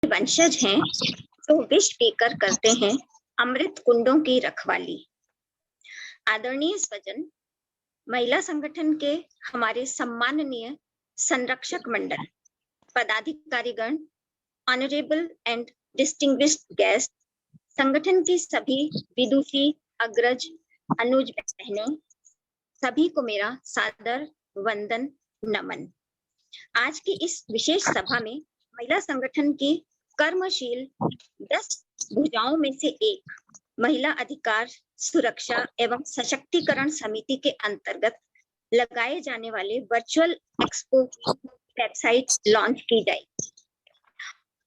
वंशज हैं जो विष पीकर करते हैं अमृत कुंडों की रखवाली। आदरणीय स्वजन, महिला संगठन के हमारे सम्माननीय संरक्षक मंडल, पदाधिकारीगण, ऑनरेबल एंड डिस्टिंग्विश्ड गेस्ट, संगठन की सभी विदुषी, अग्रज, अनुज बहनों, सभी को मेरा सादर वंदन नमन। आज की इस विशेष सभा में महिला संगठन की कर्मशील 10 भुजाओं में से एक महिला अधिकार सुरक्षा एवं सशक्तिकरण समिति के अंतर्गत लगाए जाने वाले वर्चुअल एक्सपो वेबसाइट लॉन्च की जाएगी।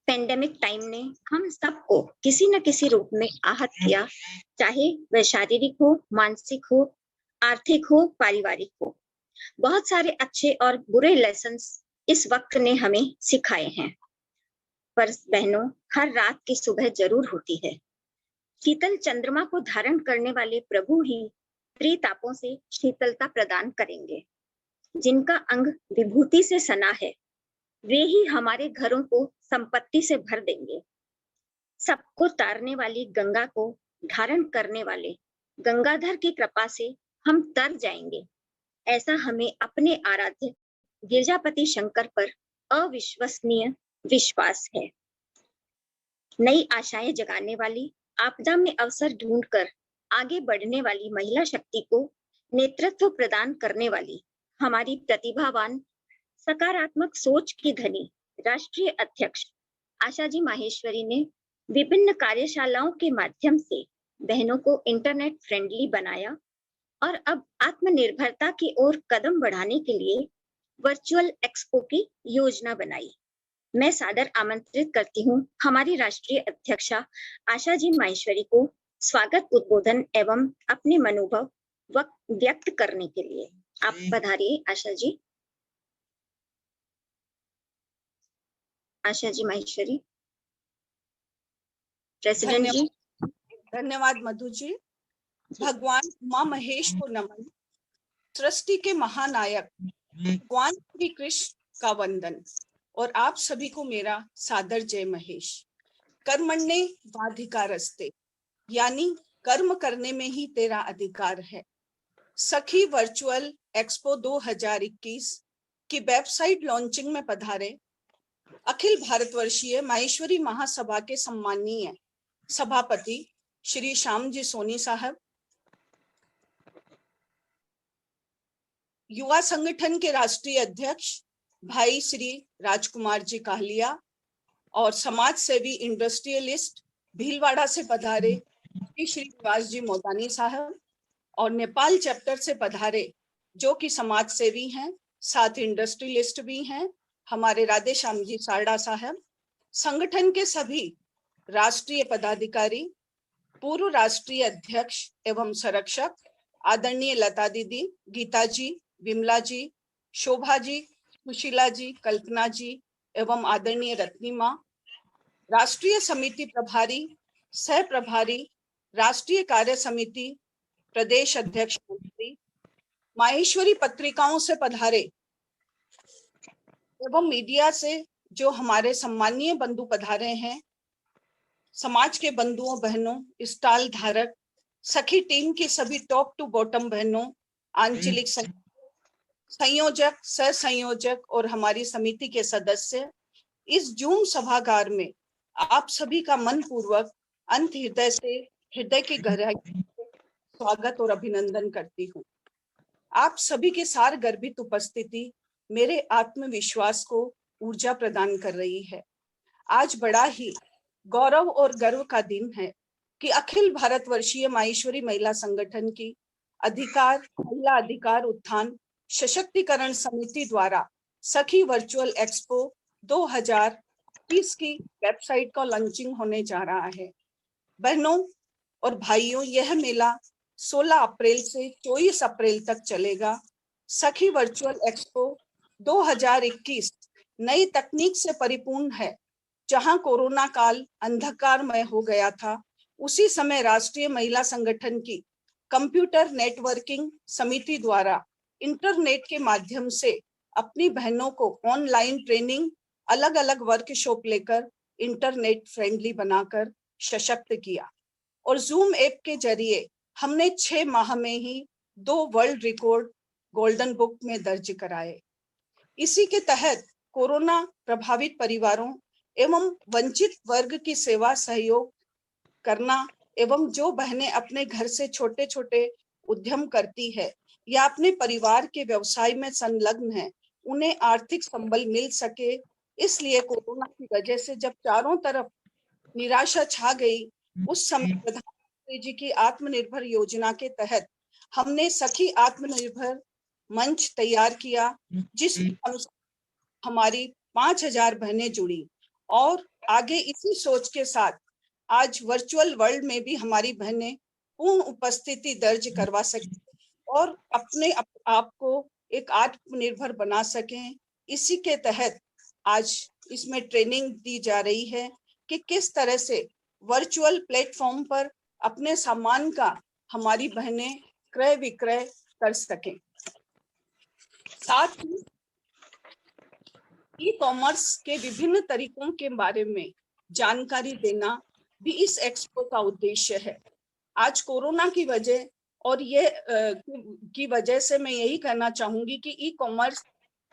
पेंडेमिक टाइम ने हम सबको किसी न किसी रूप में आहत किया, चाहे वह शारीरिक हो, मानसिक हो, आर्थिक हो, पारिवारिक हो। बहुत सारे अच्छे और बुरे लेसन्स इस वक्त ने हमें सिखाए हैं, पर बहनों, हर रात की सुबह जरूर होती है। शीतल चंद्रमा को धारण करने वाले प्रभु ही त्रितापों से शीतलता प्रदान करेंगे। जिनका अंग विभूति से सना है, वे ही हमारे घरों को संपत्ति से भर देंगे। सबको तारने वाली गंगा को धारण करने वाले गंगाधर की कृपा से हम तर जाएंगे, ऐसा हमें अपने आराध्य गिरजापति शंकर पर अविश्वसनीय विश्वास है। नई आशाएं जगाने वाली, आपदा में अवसर ढूंढकर आगे बढ़ने वाली महिला शक्ति को नेतृत्व प्रदान करने वाली हमारी प्रतिभावान, सकारात्मक सोच की धनी राष्ट्रीय अध्यक्ष आशा जी माहेश्वरी ने विभिन्न कार्यशालाओं के माध्यम से बहनों को इंटरनेट फ्रेंडली बनाया और अब आत्मनिर्भरता की ओर कदम बढ़ाने के लिए वर्चुअल एक्सपो की योजना बनाई। मैं सादर आमंत्रित करती हूँ हमारी राष्ट्रीय अध्यक्षा आशा जी माहेश्वरी को स्वागत उद्बोधन एवं अपने मनोभाव व्यक्त करने के लिए। आप पधारिए आशा जी। आशा जी माहेश्वरी। प्रेसिडेंट जी। धन्यवाद मधु जी। भगवान उमा महेश को नमन। सृष्टि के महानायक भगवान श्री कृष्ण का वंदन और आप सभी को मेरा सादर जय महेश। कर्मण्ये वाधिकारस्ते, यानी कर्म करने में ही तेरा अधिकार है। सखी वर्चुअल एक्सपो 2021 की वेबसाइट लॉन्चिंग में पधारे अखिल भारतवर्षीय माहेश्वरी महासभा के सम्माननीय सभापति श्री श्याम जी सोनी साहब, युवा संगठन के राष्ट्रीय अध्यक्ष भाई श्री राजकुमार जी काहलिया और समाज सेवी इंडस्ट्रियलिस्ट भीलवाड़ा से पधारे श्री निवास जी मोदानी साहब और नेपाल चैप्टर से पधारे जो कि समाज सेवी हैं, साथ इंडस्ट्रियलिस्ट भी हैं, हमारे राधे श्याम जी सारडा साहब। संगठन के सभी राष्ट्रीय पदाधिकारी, पूर्व राष्ट्रीय अध्यक्ष एवं संरक्षक आदरणीय लता दीदी, गीता जी, विमला जी, शोभा जी, सुशीला जी, कल्पना जी एवं आदरणीय रत्नी माँ, राष्ट्रीय समिति प्रभारी, सह प्रभारी, राष्ट्रीय कार्य समिति, प्रदेश अध्यक्ष मंत्री, माहेश्वरी पत्रिकाओं से पधारे एवं मीडिया से जो हमारे सम्मानीय बंधु पधारे हैं, समाज के बंधुओं बहनों, स्टॉल धारक, सखी टीम की सभी टॉप टू बॉटम बहनों, आंचलिक संयोजक, सह संयोजक और हमारी समिति के सदस्य, इस जूम सभागार में आप सभी का मन पूर्वक अंत हृदय से, हृदय की गहराई से स्वागत और अभिनंदन करती हूँ। आप सभी की सार गर्भित उपस्थिति मेरे आत्मविश्वास को ऊर्जा प्रदान कर रही है। आज बड़ा ही गौरव और गर्व का दिन है कि अखिल भारतवर्षीय माहेश्वरी महिला संगठन की महिला अधिकार उत्थान सशक्तिकरण समिति द्वारा सखी वर्चुअल एक्सपो 2020 की वेबसाइट का लॉन्चिंग होने जा रहा है। बहनों और भाइयों, यह मेला 16 अप्रैल से 24 अप्रैल तक चलेगा। सखी वर्चुअल एक्सपो 2021 नई तकनीक से परिपूर्ण है। जहां कोरोना काल अंधकारमय हो गया था, उसी समय राष्ट्रीय महिला संगठन की कंप्यूटर नेटवर्किंग समिति द्वारा इंटरनेट के माध्यम से अपनी बहनों को ऑनलाइन ट्रेनिंग, अलग अलग वर्कशॉप लेकर इंटरनेट फ्रेंडली बनाकर सशक्त किया। और जूम ऐप के जरिए हमने 6 माह में ही 2 वर्ल्ड रिकॉर्ड गोल्डन बुक में दर्ज कराए। इसी के तहत कोरोना प्रभावित परिवारों एवं वंचित वर्ग की सेवा सहयोग करना एवं जो बहनें अपने घर से छोटे छोटे उद्यम करती है या अपने परिवार के व्यवसाय में संलग्न है, उन्हें आर्थिक संबल मिल सके, इसलिए कोरोना की वजह से जब चारों तरफ निराशा छा गई, उस समय प्रधानमंत्री जी की आत्मनिर्भर योजना के तहत हमने सखी आत्मनिर्भर मंच तैयार किया, जिसमें हमारी 5,000 बहनें जुड़ी। और आगे इसी सोच के साथ आज वर्चुअल वर्ल्ड में भी हमारी बहनें पूर्ण उपस्थिति दर्ज करवा सकें और अपने आप को एक आत्मनिर्भर बना सकें। इसी के तहत आज इसमें ट्रेनिंग दी जा रही है कि किस तरह से वर्चुअल प्लेटफॉर्म पर अपने सामान का हमारी बहनें क्रय विक्रय कर सकें। साथ ही ई कॉमर्स के विभिन्न तरीकों के बारे में जानकारी देना भी इस एक्सपो का उद्देश्य है। आज कोरोना की वजह और ये की वजह से मैं यही कहना चाहूंगी कि ई कॉमर्स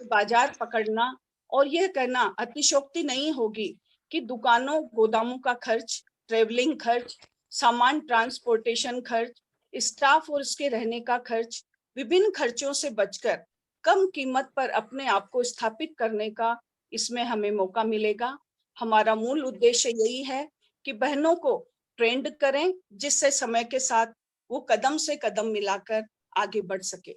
बाजार पकड़ना और यह कहना अतिशयोक्ति नहीं होगी कि दुकानों गोदामों का खर्च, ट्रेवलिंग खर्च, सामान ट्रांसपोर्टेशन खर्च, स्टाफ और उसके रहने का खर्च, विभिन्न खर्चों से बचकर कम कीमत पर अपने आप को स्थापित करने का इसमें हमें मौका मिलेगा। हमारा मूल उद्देश्य यही है कि बहनों को ट्रेंड करें, जिससे समय के साथ वो कदम से कदम मिलाकर आगे बढ़ सके।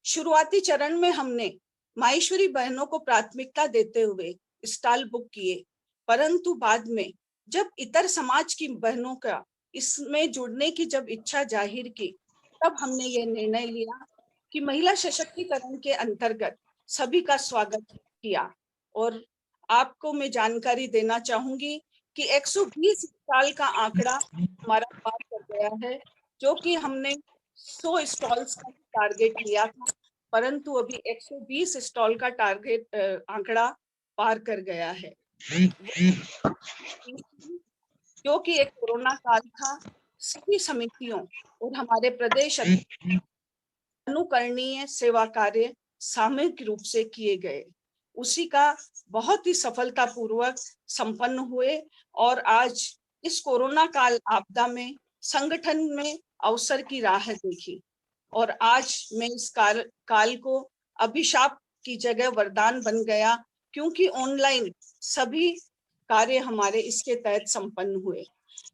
शुरुआती चरण में हमने माहेश्वरी बहनों को प्राथमिकता देते हुए स्टॉल बुक किए, परंतु बाद में जब इतर समाज की बहनों का इसमें जुड़ने की जब इच्छा जाहिर की, तब हमने ये निर्णय लिया कि महिला सशक्तिकरण के अंतर्गत सभी का स्वागत किया। और आपको मैं जानकारी देना चाहूंगी कि 120 स्टॉल का आंकड़ा हमारा पार कर गया है, जो कि हमने 100 स्टॉल्स का टारगेट लिया था, परंतु अभी 120 स्टॉल का टारगेट आंकड़ा पार कर गया है, जो कि एक कोरोना काल था। सभी समितियों और हमारे प्रदेश अनुकरणीय सेवा कार्य सामूहिक रूप से किए गए, उसी का बहुत ही सफलतापूर्वक संपन्न हुए। और आज इस कोरोना काल आपदा में संगठन में अवसर की राह देखी और आज मैं इस काल को अभिशाप की जगह वरदान बन गया, क्योंकि ऑनलाइन सभी कार्य हमारे इसके तहत संपन्न हुए।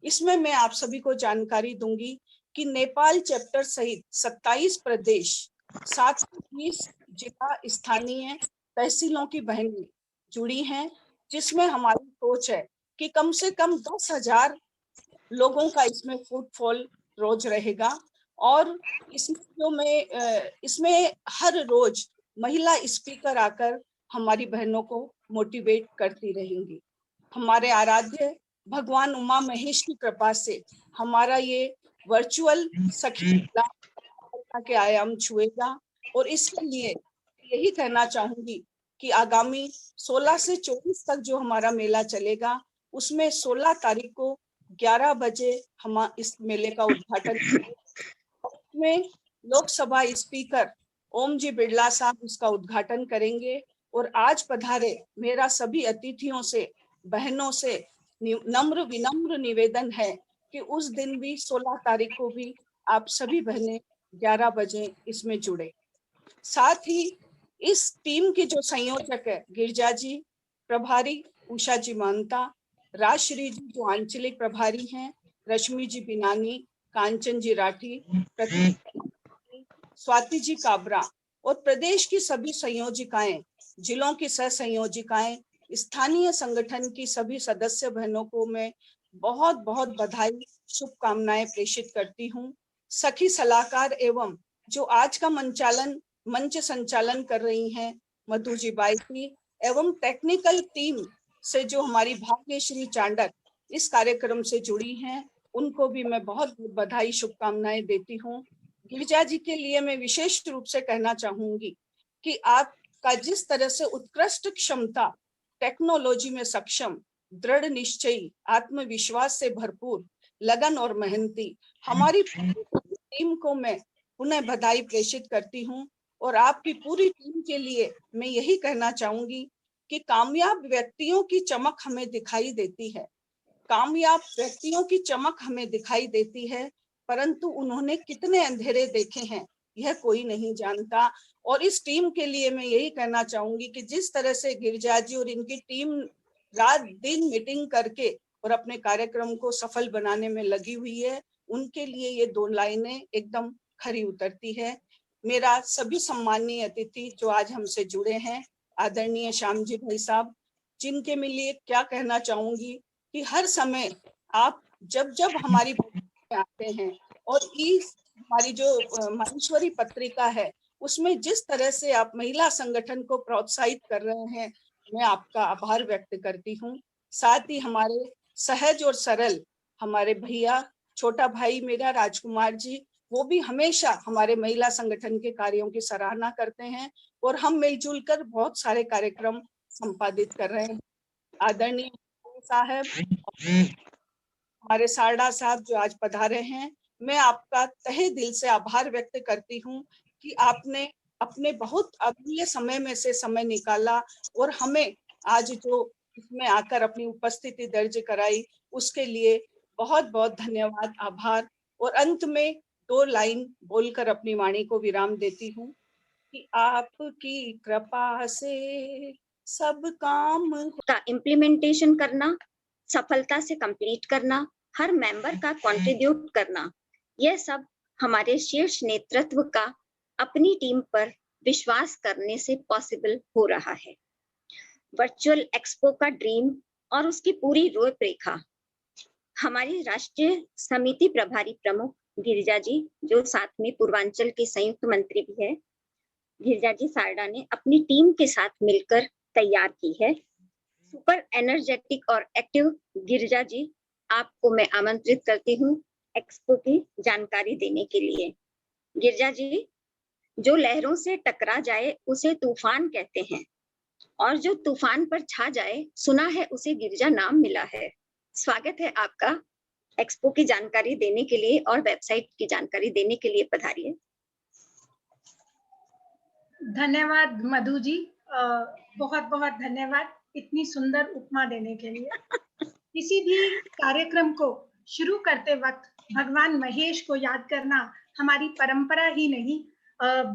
इसमें मैं आप सभी को जानकारी दूंगी कि नेपाल चैप्टर सहित 27 प्रदेश, 720 जिला स्थानीय तहसीलों की बहनें जुड़ी हैं, जिसमें हमारी सोच है कि कम से कम 10,000 लोगों का इसमें फुटफॉल रोज रहेगा। और इसमें हर रोज महिला स्पीकर आकर हमारी बहनों को मोटिवेट करती रहेंगी। हमारे आराध्य भगवान उमा महेश की कृपा से हमारा ये वर्चुअल सखी के आयाम छुएगा। और इसके लिए यही कहना चाहूंगी कि आगामी 16 से 24 तक जो हमारा मेला चलेगा, उसमें 16 तारीख को 11 बजे हम इस मेले का उद्घाटन में लोकसभा स्पीकर ओम जी बिरला साहब इसका उद्घाटन करेंगे। और आज पधारे मेरा सभी अतिथियों से, बहनों से नम्र विनम्र निवेदन है कि उस दिन भी 16 तारीख को भी आप सभी बहनें 11 बजे इसमें जुड़े। साथ ही इस टीम की जो संयोजक है गिरजा जी प्रभारी, उषा जी मानता, राजश्री जी जो आंचलिक प्रभारी हैं, रश्मि जी बिनानी, कांचन जी राठी, स्वाति जी काबरा और प्रदेश की सभी संयोजिकाएं, जिलों की सह संयोजिकाएं, स्थानीय संगठन की सभी सदस्य बहनों को मैं बहुत बहुत बधाई शुभकामनाएं प्रेषित करती हूँ। सखी सलाहकार एवं जो आज का मंच संचालन कर रही हैं मधु जी बाइती एवं टेक्निकल टीम से जो हमारी भाग्यश्री चांडक इस कार्यक्रम से जुड़ी हैं, उनको भी मैं बहुत बधाई शुभकामनाएं देती हूँ। गिरिजा जी के लिए मैं विशेष रूप से कहना चाहूंगी कि आपका जिस तरह से उत्कृष्ट क्षमता, टेक्नोलॉजी में सक्षम दृढ़ निश्चयी, आत्मविश्वास से भरपूर, लगन और मेहनती हमारी टीम को मैं पुनः बधाई प्रेषित करती हूँ। और आपकी पूरी टीम के लिए मैं यही कहना चाहूंगी कि कामयाब व्यक्तियों की चमक हमें दिखाई देती है, कामयाब व्यक्तियों की चमक हमें दिखाई देती है, परंतु उन्होंने कितने अंधेरे देखे हैं यह कोई नहीं जानता। और इस टीम के लिए मैं यही कहना चाहूंगी कि जिस तरह से गिरिजा जी और इनकी टीम रात दिन मीटिंग करके और अपने कार्यक्रम को सफल बनाने में लगी हुई है, उनके लिए ये 2 लाइनें एकदम खरी उतरती है। मेरा सभी सम्माननीय अतिथि जो आज हमसे जुड़े हैं, आदरणीय श्याम जी भाई साहब, जिनके मैं लिए क्या कहना चाहूंगी कि हर समय आप जब जब हमारी में आते हैं और इस हमारी जो माहेश्वरी पत्रिका है उसमें जिस तरह से आप महिला संगठन को प्रोत्साहित कर रहे हैं, मैं आपका आभार व्यक्त करती हूँ। साथ ही हमारे सहज और सरल हमारे भैया, छोटा भाई मेरा राजकुमार जी, वो भी हमेशा हमारे महिला संगठन के कार्यों की सराहना करते हैं और हम मिलजुल कर बहुत सारे कार्यक्रम संपादित कर रहे हैं। आदरणीय साहब, हमारे सारडा साहब जो आज पधारे हैं, मैं आपका तहे दिल से आभार व्यक्त करती हूँ कि आपने अपने बहुत अमूल्य समय में से समय निकाला और हमें आज जो इसमें आकर अपनी उपस्थिति दर्ज कराई, उसके लिए बहुत बहुत धन्यवाद, आभार। और अंत में 2 लाइन बोलकर अपनी वाणी को विराम देती हूँ कि आपकी कृपा से सब काम का इम्प्लीमेंटेशन करना, सफलता से कंप्लीट करना, हर मेंबर का कंट्रीब्यूट करना, यह सब हमारे शीर्ष नेतृत्व का अपनी टीम पर विश्वास करने से पॉसिबल हो रहा है। वर्चुअल एक्सपो का ड्रीम और उसकी पूरी रूपरेखा हमारी राष्ट्रीय समिति प्रभारी प्रमुख गिरिजा जी, जो साथ में पूर्वांचल के संयुक्त मंत्री भी है, गिरिजा जी सारडा ने अपनी टीम के साथ मिलकर तैयार की है। सुपर एनर्जेटिक और एक्टिव गिरिजा जी, आपको मैं आमंत्रित करती हूँ एक्सपो की जानकारी देने के लिए। गिरिजा जी, जो लहरों से टकरा जाए उसे तूफान कहते हैं और जो तूफान पर छा जाए, सुना है उसे गिरिजा नाम मिला है। स्वागत है आपका एक्सपो की जानकारी देने के लिए और वेबसाइट की जानकारी देने के लिए पधारिए। धन्यवाद मधु जी, बहुत बहुत धन्यवाद इतनी सुंदर उपमा देने के लिए। किसी भी कार्यक्रम को शुरू करते वक्त भगवान महेश को याद करना हमारी परंपरा ही नहीं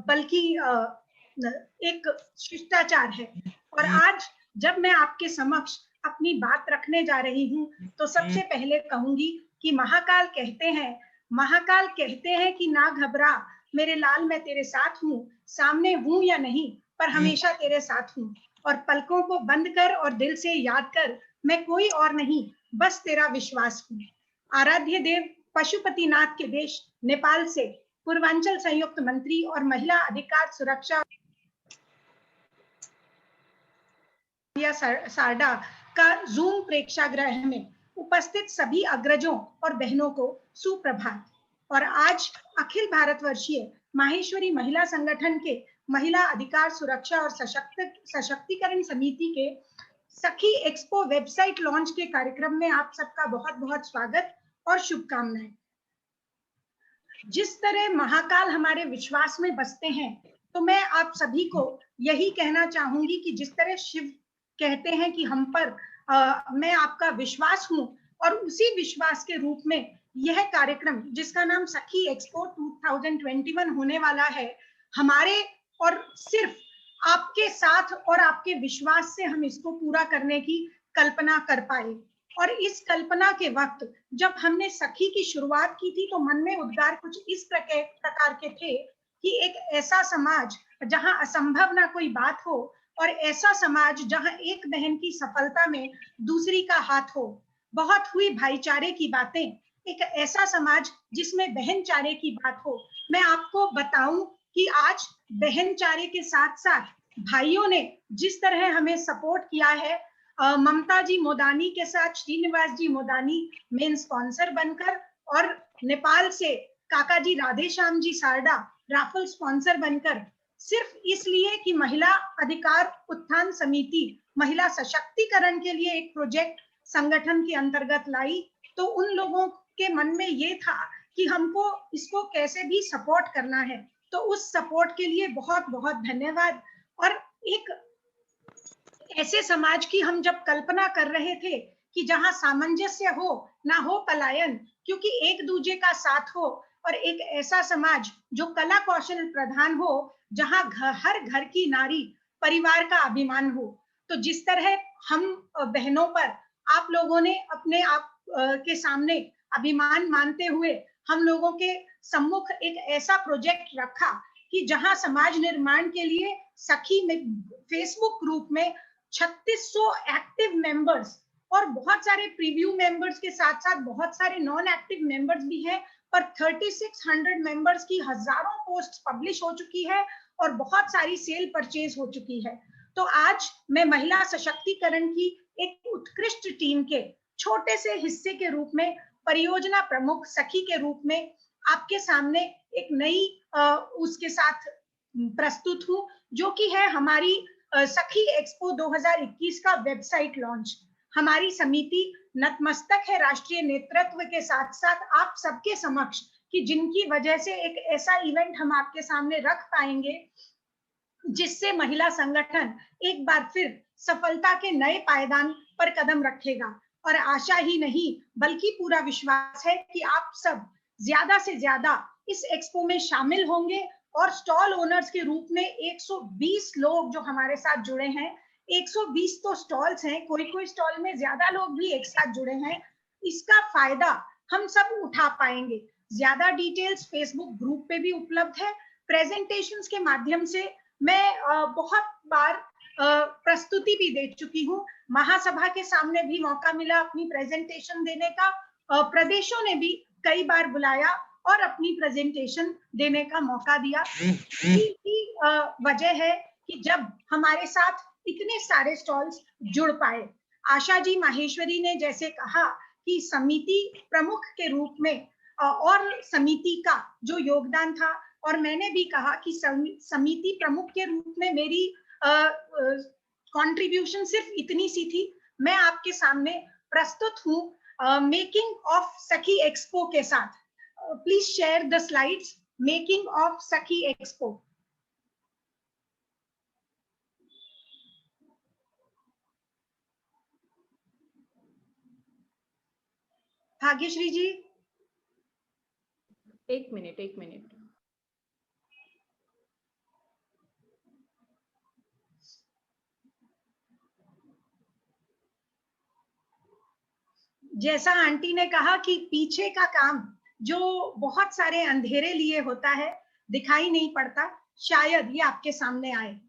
बल्कि एक शिष्टाचार है। और आज जब मैं आपके समक्ष अपनी बात रखने जा रही हूँ तो सबसे पहले कहूंगी कि महाकाल कहते हैं कि ना घबरा मेरे लाल, मैं तेरे साथ हूँ, सामने हूँ या नहीं पर हमेशा तेरे साथ हूँ। और पलकों को बंद कर और दिल से याद कर, मैं कोई और नहीं बस तेरा विश्वास हूँ। आराध्य देव पशुपतिनाथ के देश नेपाल से पूर्वांचल संयुक्त मंत्री और महिला अधिकार सुरक्षा सारडा का जूम प्रेक्षागृह में उपस्थित सभी अग्रजों और बहनों को सुप्रभात। और आज अखिल भारतवर्षीय माहेश्वरी महिला संगठन के महिला अधिकार सुरक्षा और सशक्तिकरण समिति के सखी एक्सपो वेबसाइट लॉन्च के कार्यक्रम में आप सबका बहुत बहुत स्वागत और शुभकामनाएं। जिस तरह महाकाल हमारे विश्वास में बसते हैं, तो मैं आप सभी को यही कहना चाहूंगी कि जिस तरह शिव कहते हैं कि हम पर मैं आपका विश्वास हूं, और उसी विश्वास के रूप में यह कार्यक्रम जिसका नाम सखी एक्सपो 2021 होने वाला है, हमारे और सिर्फ आपके साथ और आपके विश्वास से हम इसको पूरा करने की कल्पना कर पाए। और इस कल्पना के वक्त जब हमने सखी की शुरुआत की थी तो मन में उद्गार कुछ इस प्रकार के थे कि एक ऐसा समाज जहां असंभव ना कोई बात हो, और ऐसा समाज जहां एक बहन की सफलता में दूसरी का हाथ हो। बहुत हुई भाईचारे की बातें, एक ऐसा समाज जिसमें बहनचारे की बात हो। मैं आपको बताऊं कि आज बहनचारे के साथ साथ भाइयों ने जिस तरह हमें सपोर्ट किया है, ममता जी मोदानी के साथ श्रीनिवास जी मोदानी मेन स्पॉन्सर बनकर, और नेपाल से काका जी राधेश्याम जी सारडा राफल स्पॉन्सर बनकर, सिर्फ इसलिए कि महिला अधिकार उत्थान समिति महिला सशक्तिकरण के लिए एक प्रोजेक्ट संगठन के अंतर्गत लाई, तो उन लोगों के मन में ये था कि हमको इसको कैसे भी सपोर्ट करना है। तो उस सपोर्ट के लिए बहुत बहुत धन्यवाद। और एक ऐसे समाज की हम जब कल्पना कर रहे थे कि जहां सामंजस्य हो, ना हो पलायन, क्योंकि एक दूसरे का साथ हो, और एक ऐसा समाज जो कला कौशल प्रधान हो, जहां हर घर की नारी परिवार का अभिमान हो। तो जिस तरह हम बहनों पर आप लोगों ने अपने आप के सामने अभिमान मानते हुए हम लोगों के सम्मुख एक ऐसा प्रोजेक्ट रखा कि जहां समाज निर्माण के लिए सखी में फेसबुक ग्रुप में 3600 एक्टिव मेंबर्स और बहुत सारे प्रीव्यू मेंबर्स के साथ साथ बहुत सारे नॉन एक्टिव मेंबर्स भी हैं, पर 3600 मेंबर्स की हजारों पोस्ट पब्लिश हो चुकी है और बहुत सारी सेल परचेज हो चुकी है। तो आज मैं महिला सशक्तिकरण की एक उत्कृष्ट टीम के छोटे से हिस्से के रूप में, परियोजना प्रमुख सखी के रूप में आपके सामने एक नई उसके साथ प्रस्तुत हूं, जो कि है हमारी सखी एक्सपो 2021 का वेबसाइट लॉन्च। हमारी समिति नतमस्तक है राष्ट्रीय नेतृत्व के साथ साथ आप सबके समक्ष कि जिनकी वजह से एक ऐसा इवेंट हम आपके सामने रख पाएंगे जिससे महिला संगठन एक बार फिर सफलता के नए पायदान पर कदम रखेगा। और आशा ही नहीं बल्कि पूरा विश्वास है कि आप सब ज्यादा से ज्यादा इस एक्सपो में शामिल होंगे। और स्टॉल ओनर्स के रूप में 120 लोग जो हमारे साथ जुड़े हैं, 120 तो स्टॉल्स हैं, कोई कोई स्टॉल में ज्यादा लोग भी एक साथ जुड़े हैं, इसका फायदा हम सब उठा पाएंगे। ज्यादा डिटेल्स फेसबुक ग्रुप पे भी उपलब्ध है। प्रेजेंटेशंस के माध्यम से मैं बहुत बार प्रस्तुति भी दे चुकी हूँ, महासभा के सामने भी मौका मिला अपनी प्रेजेंटेशन देने का, प्रदेशों ने भी कई बार बुलाया और अपनी प्रेजेंटेशन देने का मौका दिया। यही वजह है कि जब हमारे साथ इतने सारे स्टॉल्स जुड़ पाए। आशा जी माहेश्वरी ने जैसे कहा कि समिति प्रमुख के रूप में और समिति का जो योगदान था, और मैंने भी कहा कि समिति प्रमुख के रूप में मेरी कंट्रीब्यूशन सिर्फ इतनी सी थी। मैं आपके सामने प्रस्तुत हूँ मेकिंग ऑफ सखी एक्सपो के साथ। Please share the slides, making of सखी एक्सपो। भाग्यश्री जी, एक मिनट। जैसा आंटी ने कहा कि पीछे का काम जो बहुत सारे अंधेरे लिए होता है, दिखाई नहीं पड़ता, शायद ये आपके सामने आए।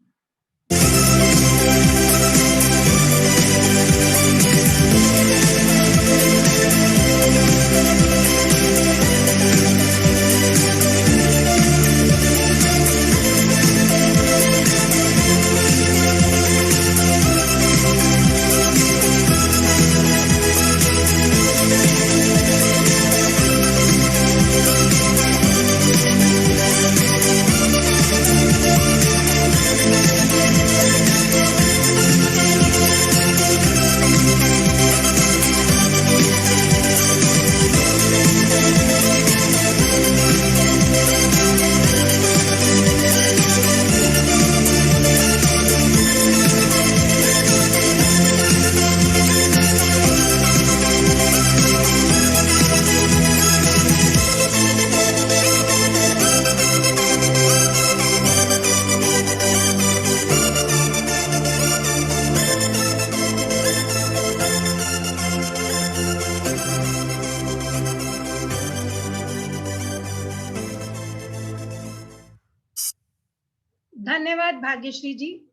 धन्यवाद भाग्यश्री जी।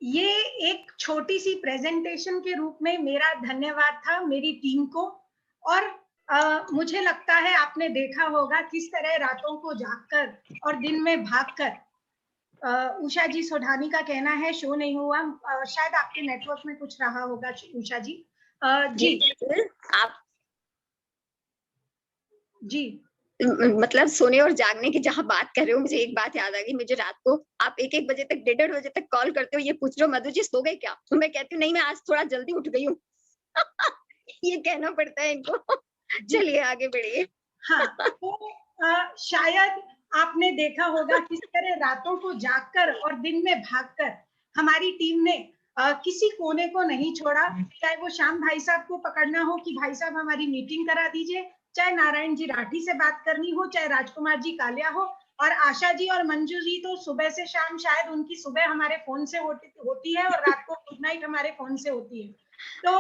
ये एक छोटी सी प्रेजेंटेशन के रूप में मेरा धन्यवाद था मेरी टीम को। और मुझे लगता है आपने देखा होगा किस तरह रातों को जागकर और दिन में भागकर। उषा जी सोढानी का कहना है शो नहीं हुआ, शायद आपके नेटवर्क में कुछ रहा होगा उषा जी। जी आप जी मतलब सोने और जागने की जहाँ बात कर रहे हो, मुझे एक बात याद आ गई। मुझे रात को आप 1-1 बजे तक, 1:30 बजे तक कॉल करते हो, ये पूछ रहे हो मधु जी सो गए क्या? तो मैं कहती हूँ नहीं, मैं आज थोड़ा जल्दी उठ गई हूँ। ये कहना पड़ता है इनको। चलिए आगे बढ़िए। हाँ, तो शायद आपने देखा होगा किस तरह रातों को जागकर और दिन में भागकर हमारी टीम ने किसी कोने को नहीं छोड़ा, चाहे वो श्याम भाई साहब को पकड़ना हो कि भाई साहब हमारी मीटिंग करा दीजिए, चाहे नारायण जी राठी से बात करनी हो, चाहे राजकुमार जी कालिया हो, और आशा जी और मंजू जी तो सुबह से शाम, शायद उनकी सुबह हमारे फोन से होती है और रात को गुड नाइट हमारे फोन से होती है। तो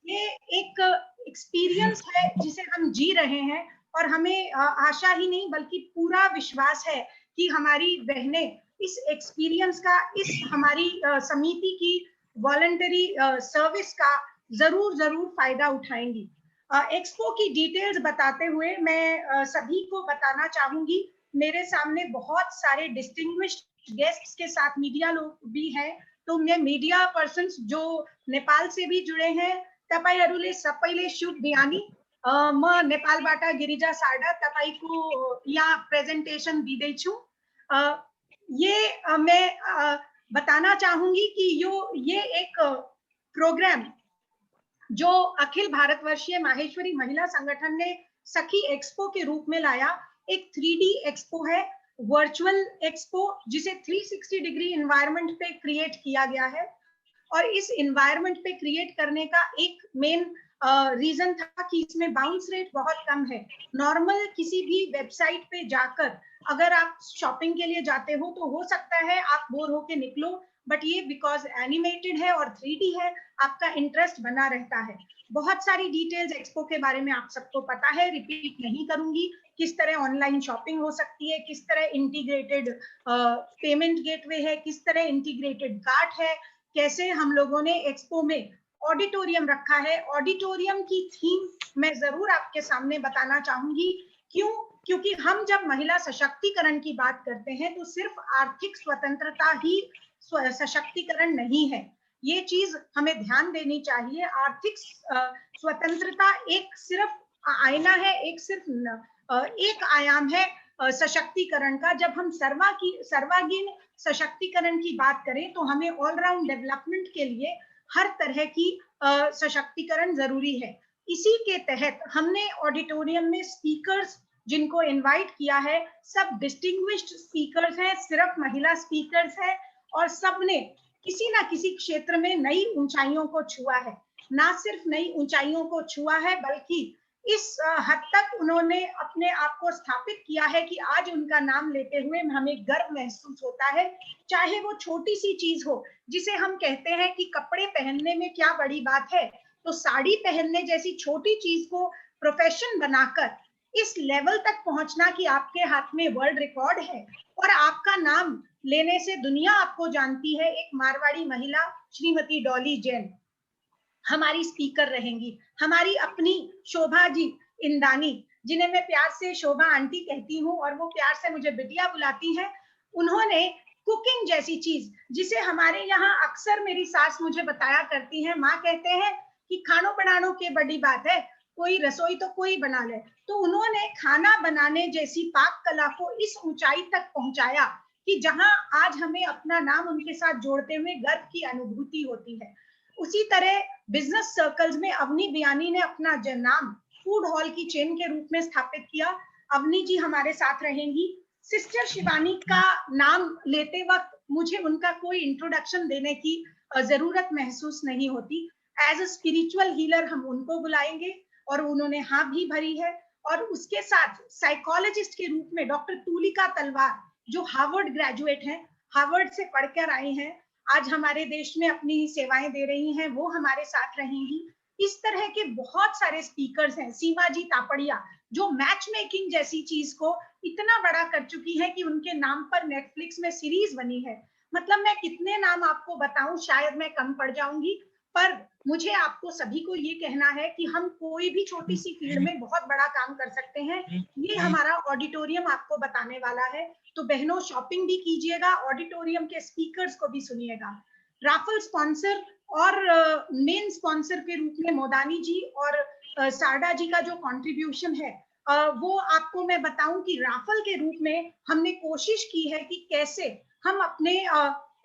ये एक एक्सपीरियंस है जिसे हम जी रहे हैं, और हमें आशा ही नहीं बल्कि पूरा विश्वास है कि हमारी बहनें इस एक्सपीरियंस का, इस हमारी समिति की वॉलंटरी सर्विस का जरूर जरूर फायदा उठाएंगी। एक्सपो की डिटेल्स बताते हुए मैं सभी को बताना चाहूंगी, मेरे सामने बहुत सारे डिस्टिंग्विश्ड गेस्ट्स के साथ मीडिया लोग भी हैं, तो मैं मीडिया पर्सन्स जो नेपाल से भी जुड़े हैं, तपाईहरुले सबैले शुभ बिहानी। म नेपालबाट गिरिजा सार्डा तपाईको यहाँ प्रेजेंटेशन दिँदैछु। मैं बताना चाहूंगी कि ये एक प्रोग्राम जो अखिल भारतवर्षीय माहेश्वरी महिला संगठन ने सखी एक्सपो के रूप में लाया, एक 3D एक्सपो है, वर्चुअल एक्सपो, जिसे 360 डिग्री एनवायरनमेंट पे क्रिएट किया गया है। और इस एनवायरनमेंट पे क्रिएट करने का एक मेन रीजन था कि इसमें बाउंस रेट बहुत कम है। नॉर्मल किसी भी वेबसाइट पे जाकर अगर आप शॉपिंग के लिए जाते हो तो हो सकता है आप बोर होके निकलो, बट ये बिकॉज एनिमेटेड है और 3D है, आपका इंटरेस्ट बना रहता है। बहुत सारी डिटेल्स एक्सपो के बारे में आप सबको पता है, रिपीट नहीं करूंगी। किस तरह ऑनलाइन शॉपिंग हो सकती है, किस तरह इंटीग्रेटेड पेमेंट गेटवे है, किस तरह इंटीग्रेटेड कार्ट है, कैसे हम लोगों ने एक्सपो में ऑडिटोरियम रखा है। ऑडिटोरियम की थीम मैं जरूर आपके सामने बताना चाहूंगी। क्यों? क्योंकि हम जब महिला सशक्तिकरण की बात करते हैं तो सिर्फ आर्थिक स्वतंत्रता ही सशक्तिकरण नहीं है, ये चीज हमें ध्यान देनी चाहिए। आर्थिक स्वतंत्रता एक सिर्फ आईना है, एक आयाम है सशक्तिकरण का। जब हम सर्वांगीण सशक्तिकरण की बात करें तो हमें ऑलराउंड डेवलपमेंट के लिए हर तरह की सशक्तिकरण जरूरी है। इसी के तहत हमने ऑडिटोरियम में स्पीकर्स जिनको इनवाइट किया है, सब डिस्टिंग्विश्ड स्पीकर्स हैं, सिर्फ महिला स्पीकर्स हैं, और सबने किसी ना किसी क्षेत्र में नई ऊंचाइयों को छुआ है। ना सिर्फ नई ऊंचाइयों को छुआ है बल्कि इस हद तक उन्होंने अपने आप को स्थापित किया है कि आज उनका नाम लेते हुए हमें गर्व महसूस होता है। चाहे वो छोटी सी चीज हो, जिसे हम कहते हैं कि कपड़े पहनने में क्या बड़ी बात है, तो साड़ी पहनने जैसी छोटी चीज को प्रोफेशन बनाकर इस लेवल तक पहुंचना कि आपके हाथ में वर्ल्ड रिकॉर्ड है और आपका नाम लेने से दुनिया आपको जानती है। एक मारवाड़ी महिला श्रीमती डॉली जैन हमारी स्पीकर रहेंगी, हमारी अपनी शोभा जी इंदानी, जिन्हें मैं प्यार से शोभा आंटी कहती हूँ और वो प्यार से मुझे बिटिया बुलाती हैं। उन्होंने कुकिंग जैसी चीज, जिसे हमारे यहाँ अक्सर मेरी सास मुझे बताया करती है, माँ कहते हैं कि खानो बनानो के बड़ी बात है, कोई रसोई तो कोई बना ले, तो उन्होंने खाना बनाने जैसी पाक कला को इस ऊंचाई तक पहुंचाया कि जहां आज हमें अपना नाम उनके साथ जोड़ते हुए गर्व की अनुभूति होती है। उसी तरह बिजनेस सर्कल्स में अवनी बियानी ने अपना नाम फूड हॉल की चेन के रूप में स्थापित किया। अवनी जी हमारे साथ रहेंगी। सिस्टर शिवानी का नाम लेते वक्त मुझे उनका कोई इंट्रोडक्शन देने की जरूरत महसूस नहीं होती। एज अ स्पिरिचुअल हीलर हम उनको बुलाएंगे और उन्होंने हाँ भी भरी है। और उसके साथ साइकोलॉजिस्ट के रूप में डॉक्टर तुलिका तलवार, जो हार्वर्ड ग्रेजुएट हैं, हार्वर्ड से पढ़कर आई हैं, आज हमारे देश में अपनी सेवाएं दे रही हैं, वो हमारे साथ रहेंगी। इस तरह के बहुत सारे स्पीकर्स हैं। सीमा जी तापड़िया, जो मैच मेकिंग जैसी चीज को इतना बड़ा कर चुकी है कि उनके नाम पर नेटफ्लिक्स में सीरीज बनी है। मतलब मैं कितने नाम आपको बताऊं, शायद मैं कम पड़ जाऊंगी, पर मुझे आपको सभी को ये कहना है कि हम कोई भी छोटी सी फील्ड में बहुत बड़ा काम कर सकते हैं। ये हमारा ऑडिटोरियम आपको बताने वाला है। तो बहनों, शॉपिंग भी कीजिएगा, ऑडिटोरियम के स्पीकर्स को भी सुनिएगा। राफल स्पॉन्सर और मेन स्पॉन्सर के रूप में मोदानी जी और सारडा जी का जो कंट्रीब्यूशन है, वो आपको मैं बताऊं कि राफल के रूप में हमने कोशिश की है कि कैसे हम अपने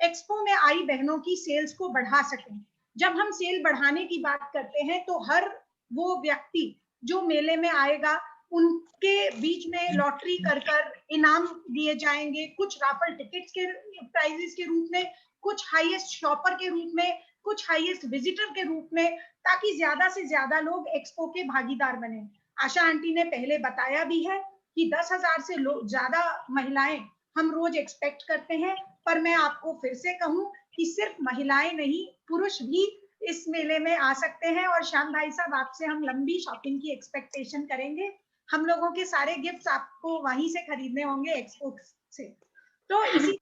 एक्सपो में आई बहनों की सेल्स को बढ़ा सकें। जब हम सेल बढ़ाने की बात करते हैं तो हर वो व्यक्ति जो मेले में आएगा उनके बीच में लॉटरी कर कर इनाम दिए जाएंगे, कुछ राफल टिकट्स के प्राइजेस के रूप में, कुछ हाईएस्ट शॉपर के रूप में, कुछ हाईएस्ट विजिटर के रूप में, ताकि ज्यादा से ज्यादा लोग एक्सपो के भागीदार बने। आशा आंटी ने पहले बताया भी है कि 10,000 से ज्यादा महिलाएं हम रोज एक्सपेक्ट करते हैं, पर मैं आपको फिर से कहूं कि सिर्फ महिलाएं नहीं, पुरुष भी इस मेले में आ सकते हैं। और श्याम भाई साहब, आपसे हम लंबी शॉपिंग की एक्सपेक्टेशन करेंगे। हम लोगों के सारे गिफ्ट्स आपको वहीं से खरीदने होंगे, एक्सपो से। तो इसी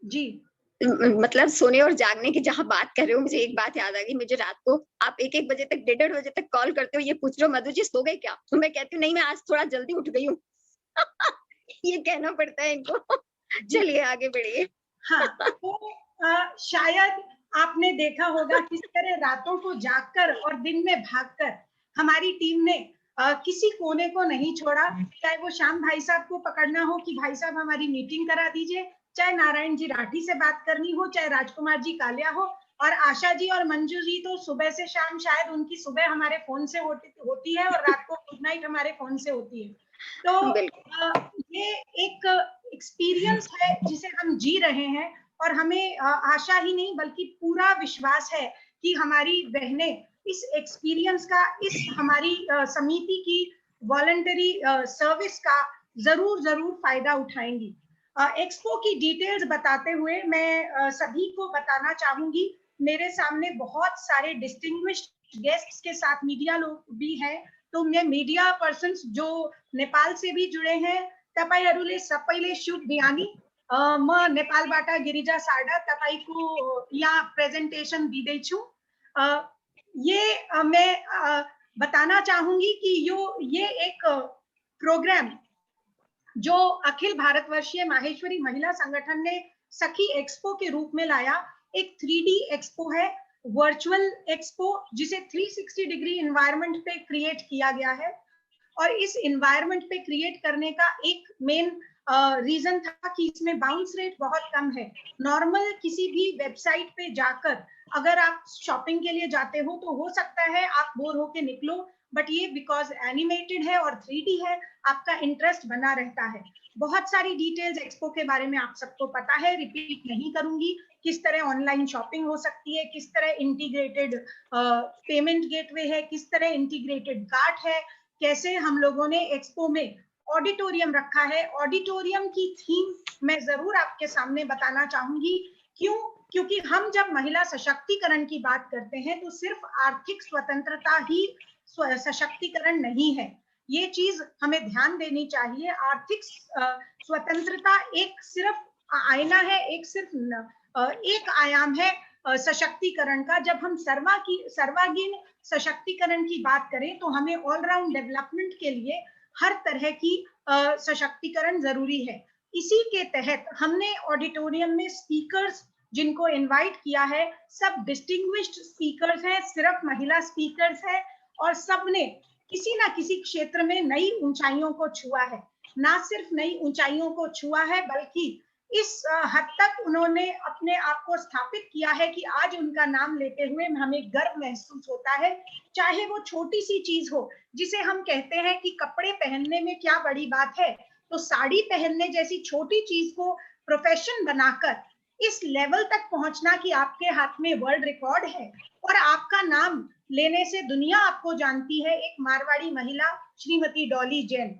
जी, मतलब सोने और जागने की जहां बात कर रहे हो, मुझे एक बात याद आ गई। मुझे रात को आप 1-1 बजे तक, 1:30 बजे तक कॉल करते हो, ये पूछ रहे हो मधु जी सो गए क्या? तो मैं कहती हूँ नहीं, मैं आज थोड़ा जल्दी उठ गई हूँ। ये कहना पड़ता है इनको। चलिए आगे बढ़िए। हाँ, तो शायद आपने देखा होगा किस तरह रातों को जागकर और दिन में भागकर हमारी टीम ने किसी कोने को नहीं छोड़ा। चाहे वो श्याम भाई साहब को पकड़ना हो कि भाई साहब हमारी मीटिंग करा दीजिए, चाहे नारायण जी राठी से बात करनी हो, चाहे राजकुमार जी कालिया हो, और आशा जी और मंजू जी तो सुबह से शाम, शायद उनकी सुबह हमारे फोन से होती है और रात को गुड नाइट हमारे फोन से होती है। तो ये एक एक्सपीरियंस है जिसे हम जी रहे हैं, और हमें आशा ही नहीं बल्कि पूरा विश्वास है कि हमारी बहनें इस एक्सपीरियंस का, इस हमारी समिति की वॉलंटरी सर्विस का जरूर जरूर फायदा उठाएंगी। एक्सपो की डिटेल्स बताते हुए मैं सभी को बताना चाहूंगी, मेरे सामने बहुत सारे डिस्टिंग्विश्ड गेस्ट्स के साथ मीडिया लोग भी हैं। तो मैं मीडिया पर्सन्स जो नेपाल से भी जुड़े हैं, तपाईहरुले सबैले शुभ बिहानी। म नेपालबाट गिरिजा सार्डा तपाईको यहाँ प्रेजेंटेशन दिँदैछु। ये मैं बताना चाहूंगी कि ये एक प्रोग्राम जो अखिल भारतवर्षीय माहेश्वरी महिला संगठन ने सखी एक्सपो के रूप में लाया, एक 3D एक्सपो है, वर्चुअल एक्सपो, जिसे 360 डिग्री एनवायरनमेंट पे क्रिएट किया गया है। और इस एनवायरनमेंट पे क्रिएट करने का एक मेन रीजन था कि इसमें बाउंस रेट बहुत कम है। नॉर्मल किसी भी वेबसाइट पे जाकर अगर आप शॉपिंग के लिए जाते हो तो हो सकता है आप बोर होके निकलो, बट ये बिकॉज एनिमेटेड है और 3D है, आपका इंटरेस्ट बना रहता है। बहुत सारी डिटेल्स एक्सपो के बारे में आप सबको पता है, रिपीट नहीं करूंगी। किस तरह ऑनलाइन शॉपिंग हो सकती है, किस तरह इंटीग्रेटेड पेमेंट गेटवे है, किस तरह इंटीग्रेटेड कार्ट है, कैसे हम लोगों ने एक्सपो में ऑडिटोरियम रखा है। ऑडिटोरियम की थीम मैं जरूर आपके सामने बताना चाहूंगी। क्यों? क्योंकि हम जब महिला सशक्तिकरण की बात करते हैं तो सिर्फ आर्थिक स्वतंत्रता ही सशक्तिकरण नहीं है, ये चीज हमें ध्यान देनी चाहिए। आर्थिक स्वतंत्रता एक सिर्फ आईना है, एक सिर्फ एक आयाम है सशक्तिकरण का। जब हम सर्वांगीण सशक्तिकरण की बात करें तो हमें ऑलराउंड डेवलपमेंट के लिए हर तरह की सशक्तिकरण जरूरी है। इसी के तहत हमने ऑडिटोरियम में स्पीकर्स जिनको इनवाइट किया है, सब डिस्टिंग्विश्ड स्पीकर्स हैं, सिर्फ महिला स्पीकर्स हैं, और सबने किसी ना किसी क्षेत्र में नई ऊंचाइयों को छुआ है। ना सिर्फ नई ऊंचाइयों को छुआ है बल्कि इस हद तक उन्होंने अपने आप को स्थापित किया है कि आज उनका नाम लेते हुए हमें गर्व महसूस होता है। चाहे वो छोटी सी चीज हो, जिसे हम कहते हैं कि कपड़े पहनने में क्या बड़ी बात है, तो साड़ी पहनने जैसी छोटी चीज को प्रोफेशन बनाकर इस लेवल तक पहुंचना कि आपके हाथ में वर्ल्ड रिकॉर्ड है और आपका नाम लेने से दुनिया आपको जानती है। एक मारवाड़ी महिला श्रीमती डॉली जैन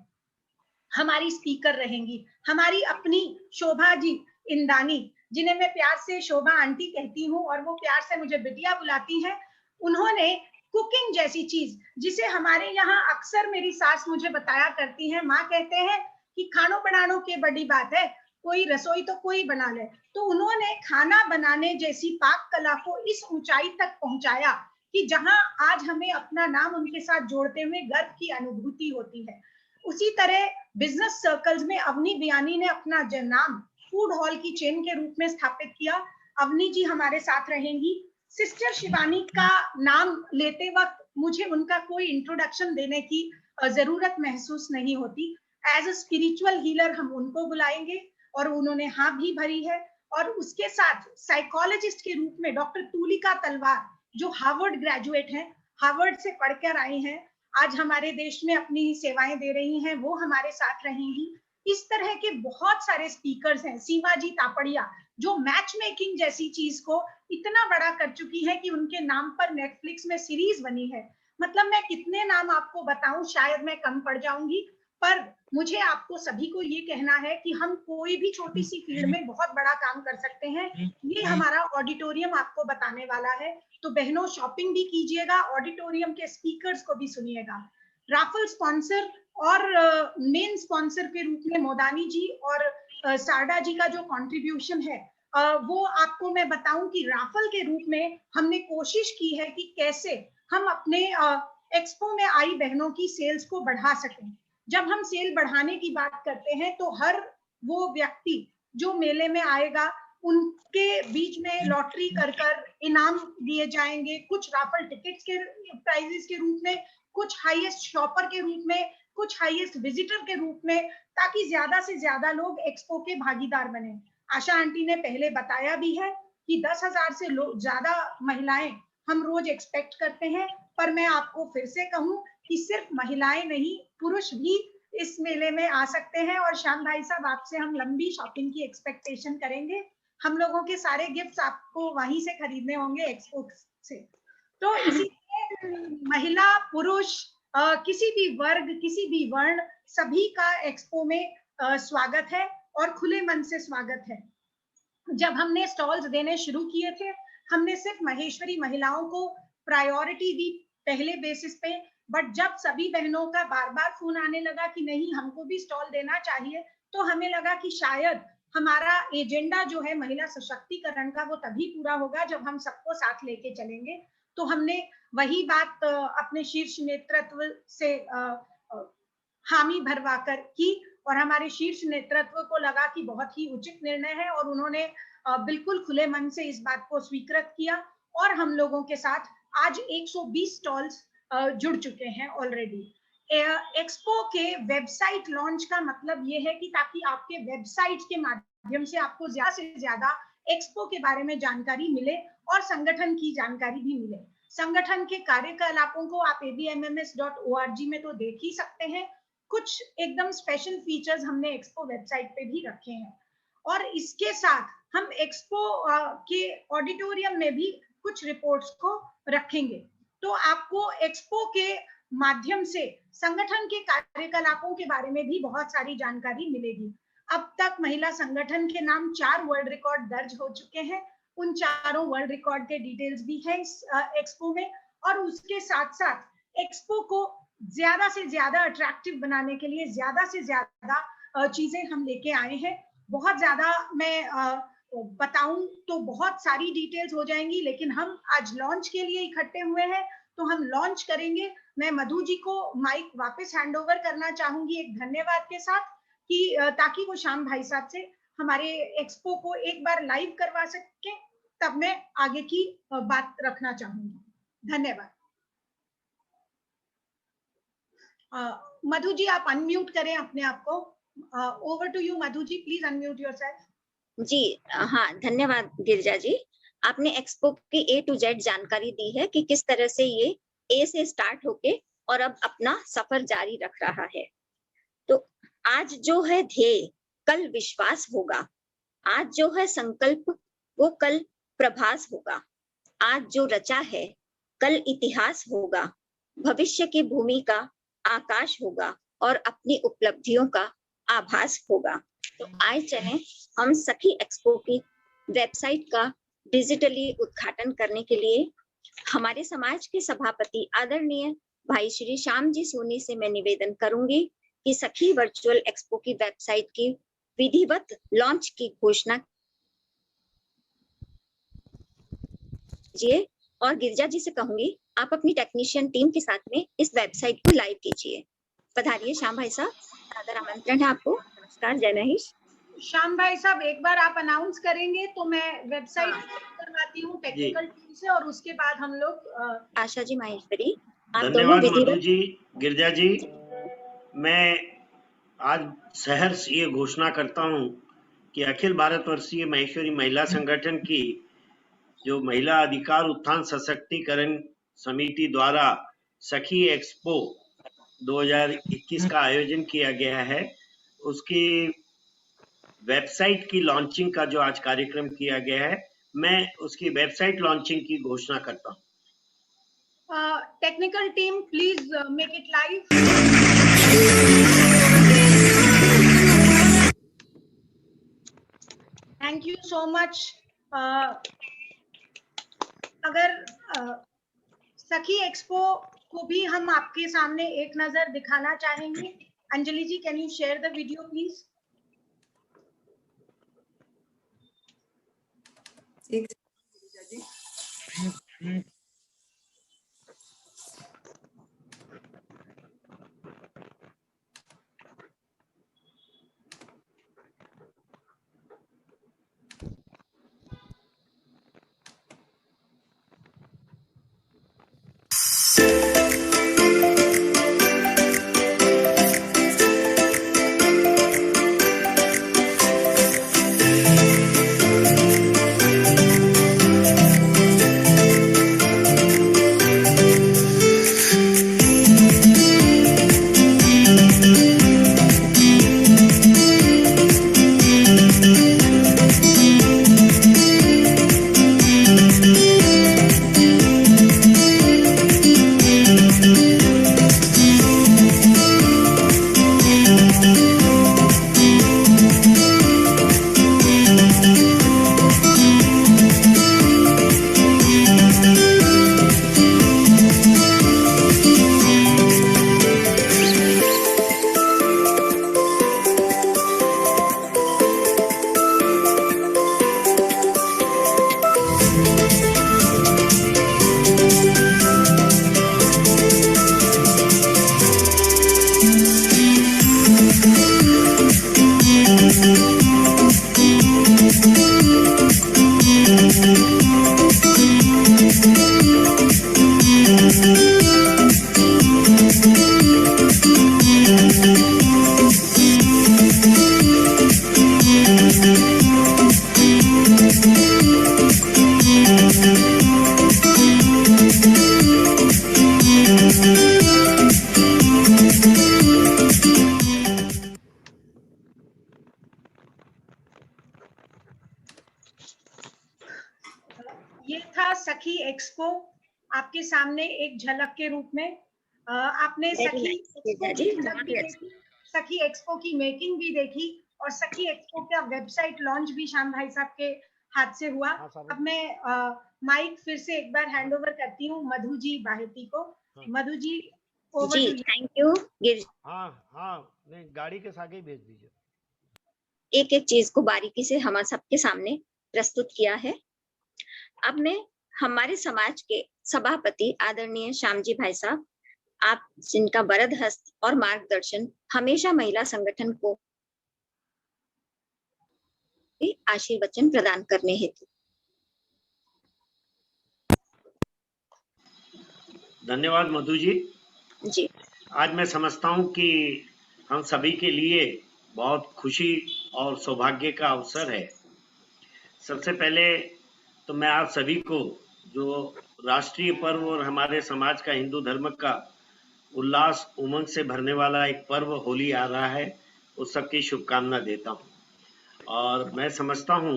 हमारी स्पीकर रहेंगी। हमारी अपनी शोभा जी इंदानी, जिन्हें मैं प्यार से शोभा आंटी कहती हूँ और वो प्यार से मुझे बिटिया बुलाती हैं, उन्होंने कुकिंग जैसी चीज, जिसे हमारे यहाँ अक्सर मेरी सास मुझे बताया करती है, माँ कहते हैं कि खानो बनानो के बड़ी बात है, कोई रसोई तो कोई बना ले, तो उन्होंने खाना बनाने जैसी पाक कला को इस ऊंचाई तक पहुंचाया कि जहां आज हमें अपना नाम उनके साथ जोड़ते हुए गर्व की अनुभूति होती है। उसी तरह बिजनेस सर्कल्स में अवनी बियानी ने अपना नाम फूड हॉल की चेन के रूप में स्थापित किया। अवनी जी हमारे साथ रहेंगी। सिस्टर शिवानी का नाम लेते वक्त मुझे उनका कोई इंट्रोडक्शन देने की जरूरत महसूस नहीं होती। एज अ स्पिरिचुअल हीलर हम उनको बुलाएंगे और उन्होंने हाँ भी भरी है। और उसके साथ साइकोलॉजिस्ट के रूप में डॉक्टर तुलिका तलवार, जो हार्वर्ड ग्रेजुएट हैं, हार्वर्ड से पढ़कर आई हैं, आज हमारे देश में अपनी सेवाएं दे रही हैं, वो हमारे साथ रहेंगी। इस तरह के बहुत सारे स्पीकर्स हैं। सीमाजी तापड़िया, जो मैच मेकिंग जैसी चीज को इतना बड़ा कर चुकी है कि उनके नाम पर नेटफ्लिक्स में सीरीज बनी है। मतलब मैं कितने नाम आपको बताऊं, शायद मैं कम पड़ जाऊंगी, पर मुझे आपको सभी को ये कहना है कि हम कोई भी छोटी सी फील्ड में बहुत बड़ा काम कर सकते हैं। ये हमारा ऑडिटोरियम आपको बताने वाला है। तो बहनों, शॉपिंग भी कीजिएगा, ऑडिटोरियम के स्पीकर्स को भी सुनिएगा। राफल स्पॉन्सर और मेन स्पॉन्सर के रूप में मोदानी जी और सारडा जी का जो कंट्रीब्यूशन है, वो आपको मैं बताऊं कि राफल के रूप में हमने कोशिश की है कि कैसे हम अपने एक्सपो में आई बहनों की सेल्स को बढ़ा सकें। जब हम सेल बढ़ाने की बात करते हैं तो हर वो व्यक्ति जो मेले में आएगा, उनके बीच में लॉटरी कर कर इनाम दिए जाएंगे, कुछ राफल टिकट्स के प्राइजेस के रूप में, कुछ हाईएस्ट शॉपर के रूप में, कुछ हाईएस्ट विजिटर के रूप में, ताकि ज्यादा से ज्यादा लोग एक्सपो के भागीदार बने। आशा आंटी ने पहले बताया भी है कि 10,000 से ज्यादा महिलाएं हम रोज एक्सपेक्ट करते हैं, पर मैं आपको फिर से कहूं कि सिर्फ महिलाएं नहीं, पुरुष भी इस मेले में आ सकते हैं। और श्याम भाई साहब, आपसे हम लंबी शॉपिंग की एक्सपेक्टेशन करेंगे। हम लोगों के सारे गिफ्ट्स आपको वहीं से खरीदने होंगे, एक्सपो से। तो इसीलिए महिला पुरुष, किसी भी वर्ग, किसी भी वर्ण, सभी का एक्सपो में स्वागत है और खुले मन से स्वागत है। जब हमने स्टॉल्स देने शुरू किए थे, हमने सिर्फ महेश्वरी महिलाओं को प्रायोरिटी दी पहले बेसिस पे, बट जब सभी बहनों का बार बार फोन आने लगा कि नहीं, हमको भी स्टॉल देना चाहिए, तो हमें लगा कि शायद हमारा एजेंडा जो है महिला सशक्तिकरण का, वो तभी पूरा होगा जब हम सबको साथ लेके चलेंगे। तो हमने वही बात अपने शीर्ष नेतृत्व से हामी भरवाकर की, और हमारे शीर्ष नेतृत्व को लगा कि बहुत ही उचित निर्णय है, और उन्होंने बिल्कुल खुले मन से इस बात को स्वीकृत किया। और हम लोगों के साथ आज 120 स्टॉल्स जुड़ चुके हैं ऑलरेडी। एक्सपो के वेबसाइट लॉन्च का मतलब ये है कि ताकि आपके वेबसाइट के माध्यम से आपको ज्यादा से ज्यादा एक्सपो के बारे में जानकारी मिले और संगठन की जानकारी भी मिले। संगठन के कार्यकलापों को आप abmms.org में तो देख ही सकते हैं। कुछ एकदम स्पेशल फीचर्स हमने एक्सपो वेबसाइट पे भी रखे हैं। और इसके साथ हम एक्सपो के ऑडिटोरियम में भी कुछ रिपोर्ट्स को रखेंगे। तो आपको एक्सपो के माध्यम से संगठन के कार्यकलापों के बारे में भी बहुत सारी जानकारी मिलेगी। अब तक महिला संगठन के नाम 4 वर्ल्ड रिकॉर्ड दर्ज हो चुके हैं। उन चारों वर्ल्ड रिकॉर्ड के डिटेल्स भी हैं इस एक्सपो में। और उसके साथ साथ एक्सपो को ज्यादा से ज्यादा अट्रैक्टिव बनाने के लिए ज्यादा से ज्यादा चीजें हम लेके आए हैं। बहुत ज्यादा मैं बताऊं तो बहुत सारी डिटेल्स हो जाएंगी, लेकिन हम आज लॉन्च के लिए इकट्ठे हुए हैं, तो हम लॉन्च करेंगे। मैं मधु जी को माइक वापस हैंड ओवर करना चाहूंगी एक धन्यवाद के साथ, कि ताकि वो श्याम भाई साहब से हमारे एक्सपो को एक बार लाइव करवा सके। तब मैं आगे की बात रखना चाहूंगी। धन्यवाद। मधु जी, आप अनम्यूट करें अपने आप को। Over to you Madhu ji, please unmute yourself. जी हाँ, धन्यवाद गिरिजा जी। आपने एक्सपो की A to Z जानकारी दी है कि किस तरह से ये A से स्टार्ट होके और अब अपना सफर जारी रख रहा है। तो आज जो है ध्येय, कल विश्वास होगा। आज जो है संकल्प, वो कल प्रभास होगा। आज जो रचा है, कल इतिहास होगा। भविष्य की भूमि का आकाश होगा और अपनी उपलब्धियों का आभास होगा। तो आए चलें हम सखी एक्सपो की वेबसाइट का डिजिटली उद्घाटन करने के लिए हमारे समाज के सभापति आदरणीय भाई श्री श्याम जी सोनी से मैं निवेदन करूंगी कि सखी वर्चुअल एक्सपो की वेबसाइट की विधिवत लॉन्च की घोषणा कीजिए। और गिरिजा जी से कहूंगी, आप अपनी टेक्नीशियन टीम के साथ में इस वेबसाइट को लाइव कीजिए। पधारिए श्याम भाई साहब, सादर आमंत्रण है आपको। नमस्कार, जय महेश। श्याम भाई साहब, एक बार आप अनाउंस करेंगे तो मैं वेबसाइट करवाती हूँ टेक्निकल टीम से, और उसके बाद हम लोग आशा जी माहेश्वरी। आप दोनों धन्यवाद मधु विधिवत। जी, गिरिजा जी। मैं आज सहर्ष ये घोषणा करता हूं कि अखिल भारतवर्षीय महेश्वरी महिला संगठन की जो महिला अधिकार उत्थान सशक्तिकरण समिति द्वारा सखी एक्सपो 2021 का आयोजन किया गया है, उसकी वेबसाइट की लॉन्चिंग का जो आज कार्यक्रम किया गया है, मैं उसकी वेबसाइट लॉन्चिंग की घोषणा करता हूं। Technical team please make it live. Thank you so much. अगर सखी एक्सपो को भी हम आपके सामने एक नजर दिखाना चाहेंगे। Anjali ji, can you share the video please? ये था सखी एक्सपो आपके सामने एक झलक के रूप में। आपने सखी एक्सपो की झलक भी देखी, सखी एक्सपो की मेकिंग भी देखी और सखी एक्सपो का वेबसाइट लॉन्च भी श्याम भाई साहब के हाथ से हुआ। अब मैं माइक फिर से एक बार हैंड ओवर करती हूँ मधु जी बाहेती को। Madhu ji, over to you. Thank you. नहीं, गाड़ी के आगे ही भेज दीजिए। एक एक चीज को बारीकी से हम सबके सामने प्रस्तुत किया है। अब मैं हमारे समाज के सभापति आदरणीय श्यामजी भाई साहब, आप जिनका वरद हस्त और मार्गदर्शन हमेशा महिला संगठन को आशीर्वचन प्रदान करने हेतु। धन्यवाद मधु जी। आज मैं समझता हूं कि हम सभी के लिए बहुत खुशी और सौभाग्य का अवसर है। सबसे पहले तो मैं आप सभी को जो राष्ट्रीय पर्व और हमारे समाज का हिंदू धर्म का उल्लास उमंग से भरने वाला एक पर्व होली आ रहा है, उस सबकी शुभकामना देता हूं। और मैं समझता हूं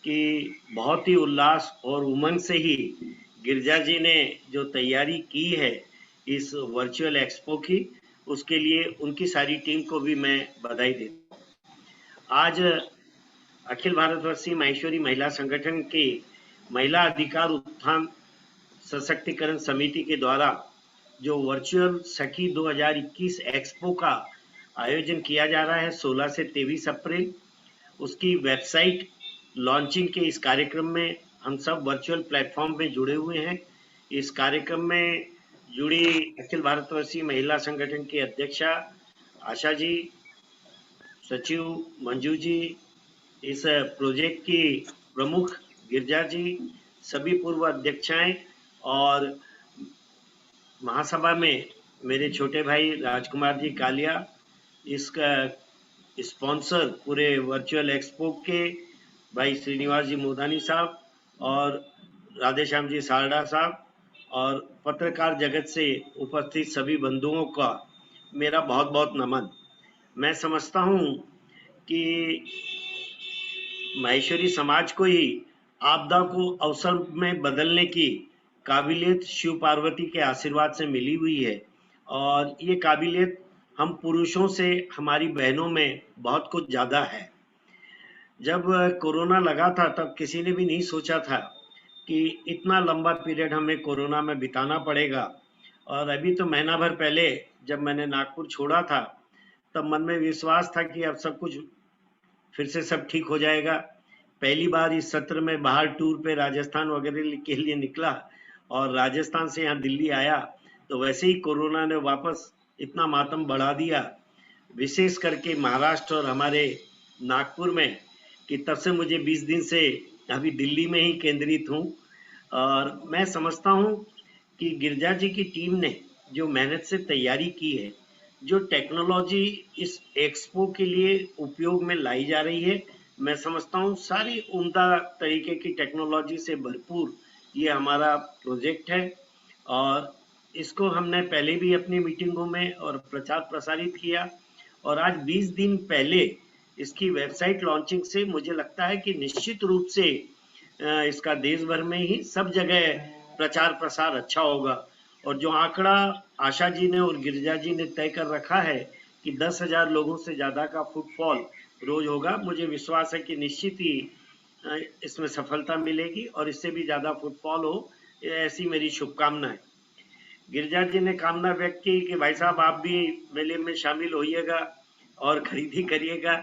कि बहुत ही उल्लास और उमंग से ही गिरिजा जी ने जो तैयारी की है इस वर्चुअल एक्सपो की, उसके लिए उनकी सारी टीम को भी मैं बधाई देता हूं। आज अखिल भारतवर्षीय महेश्वरी महिला संगठन के महिला अधिकार उत्थान सशक्तिकरण समिति के द्वारा जो वर्चुअल सखी 2021 एक्सपो का आयोजन किया जा रहा है 16 से 23 अप्रैल, उसकी वेबसाइट लॉन्चिंग के इस कार्यक्रम में हम सब वर्चुअल प्लेटफॉर्म में जुड़े हुए हैं। इस कार्यक्रम में जुड़ी अखिल भारतवर्षीय महिला संगठन की अध्यक्षा आशा जी, सचिव मंजू जी, इस प्रोजेक्ट की प्रमुख गिरिजा जी, सभी पूर्व अध्यक्षाएं और महासभा में मेरे छोटे भाई राजकुमार जी कालिया, इसका स्पॉन्सर पूरे वर्चुअल एक्सपो के भाई श्रीनिवास जी मोदानी साहब और राधेश्याम जी सारडा साहब और पत्रकार जगत से उपस्थित सभी बंधुओं का मेरा बहुत बहुत नमन। मैं समझता हूँ कि माहेश्वरी समाज को ही आपदा को अवसर में बदलने की काबिलियत शिव पार्वती के आशीर्वाद से मिली हुई है, और ये काबिलियत हम पुरुषों से हमारी बहनों में बहुत कुछ ज्यादा है। जब कोरोना लगा था तब किसी ने भी नहीं सोचा था कि इतना लंबा पीरियड हमें कोरोना में बिताना पड़ेगा, और अभी तो महीना भर पहले जब मैंने नागपुर छोड़ा था तब मन में विश्वास था कि अब सब कुछ फिर से सब ठीक हो जाएगा। पहली बार इस सत्र में बाहर टूर पे राजस्थान वगैरह के लिए निकला और राजस्थान से यहाँ दिल्ली आया तो वैसे ही कोरोना ने वापस इतना मातम बढ़ा दिया, विशेष करके महाराष्ट्र और हमारे नागपुर में, कि तब से मुझे 20 दिन से अभी दिल्ली में ही केंद्रित हूँ। और मैं समझता हूँ कि गिरिजा जी की टीम ने जो मेहनत से तैयारी की है, जो टेक्नोलॉजी इस एक्सपो के लिए उपयोग में लाई जा रही है, मैं समझता हूँ सारी उम्दा तरीके की टेक्नोलॉजी से भरपूर ये हमारा प्रोजेक्ट है। और इसको हमने पहले भी अपनी मीटिंगों में और प्रचार प्रसारित किया, और आज 20 दिन पहले इसकी वेबसाइट लॉन्चिंग से मुझे लगता है कि निश्चित रूप से इसका देश भर में ही सब जगह प्रचार प्रसार अच्छा होगा। और जो आंकड़ा आशा जी ने और गिरिजा जी ने तय कर रखा है कि 10,000 लोगों से ज्यादा का फुटफॉल रोज होगा, मुझे विश्वास है कि निश्चित ही इसमें सफलता मिलेगी और इससे भी ज्यादा फुटफॉल हो, ऐसी मेरी शुभकामना है। गिरिजा जी ने कामना व्यक्त की कि भाई साहब आप भी मेले में शामिल होइएगा और खरीदी करिएगा।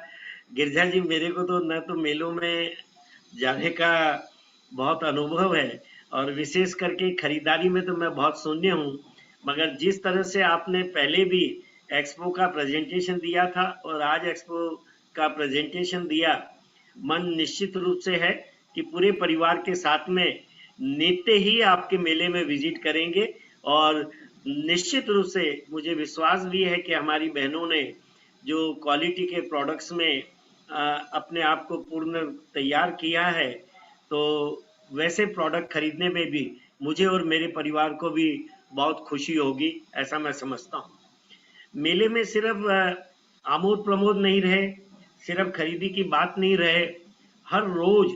गिरिजा जी, मेरे को तो न तो मेलों में जाने का बहुत अनुभव है और विशेष करके खरीदारी में तो मैं बहुत शून्य हूँ, मगर जिस तरह से आपने पहले भी एक्सपो का प्रेजेंटेशन दिया था और आज एक्सपो का प्रेजेंटेशन दिया, मन निश्चित रूप से है कि पूरे परिवार के साथ में नित्य ही आपके मेले में विजिट करेंगे। और निश्चित रूप से मुझे विश्वास भी है कि हमारी बहनों ने जो क्वालिटी के प्रोडक्ट्स में अपने आप को पूर्ण तैयार किया है, तो वैसे प्रोडक्ट खरीदने में भी मुझे और मेरे परिवार को भी बहुत खुशी होगी, ऐसा मैं समझता हूँ। मेले में सिर्फ आमोद प्रमोद नहीं रहे, सिर्फ खरीदी की बात नहीं रहे, हर रोज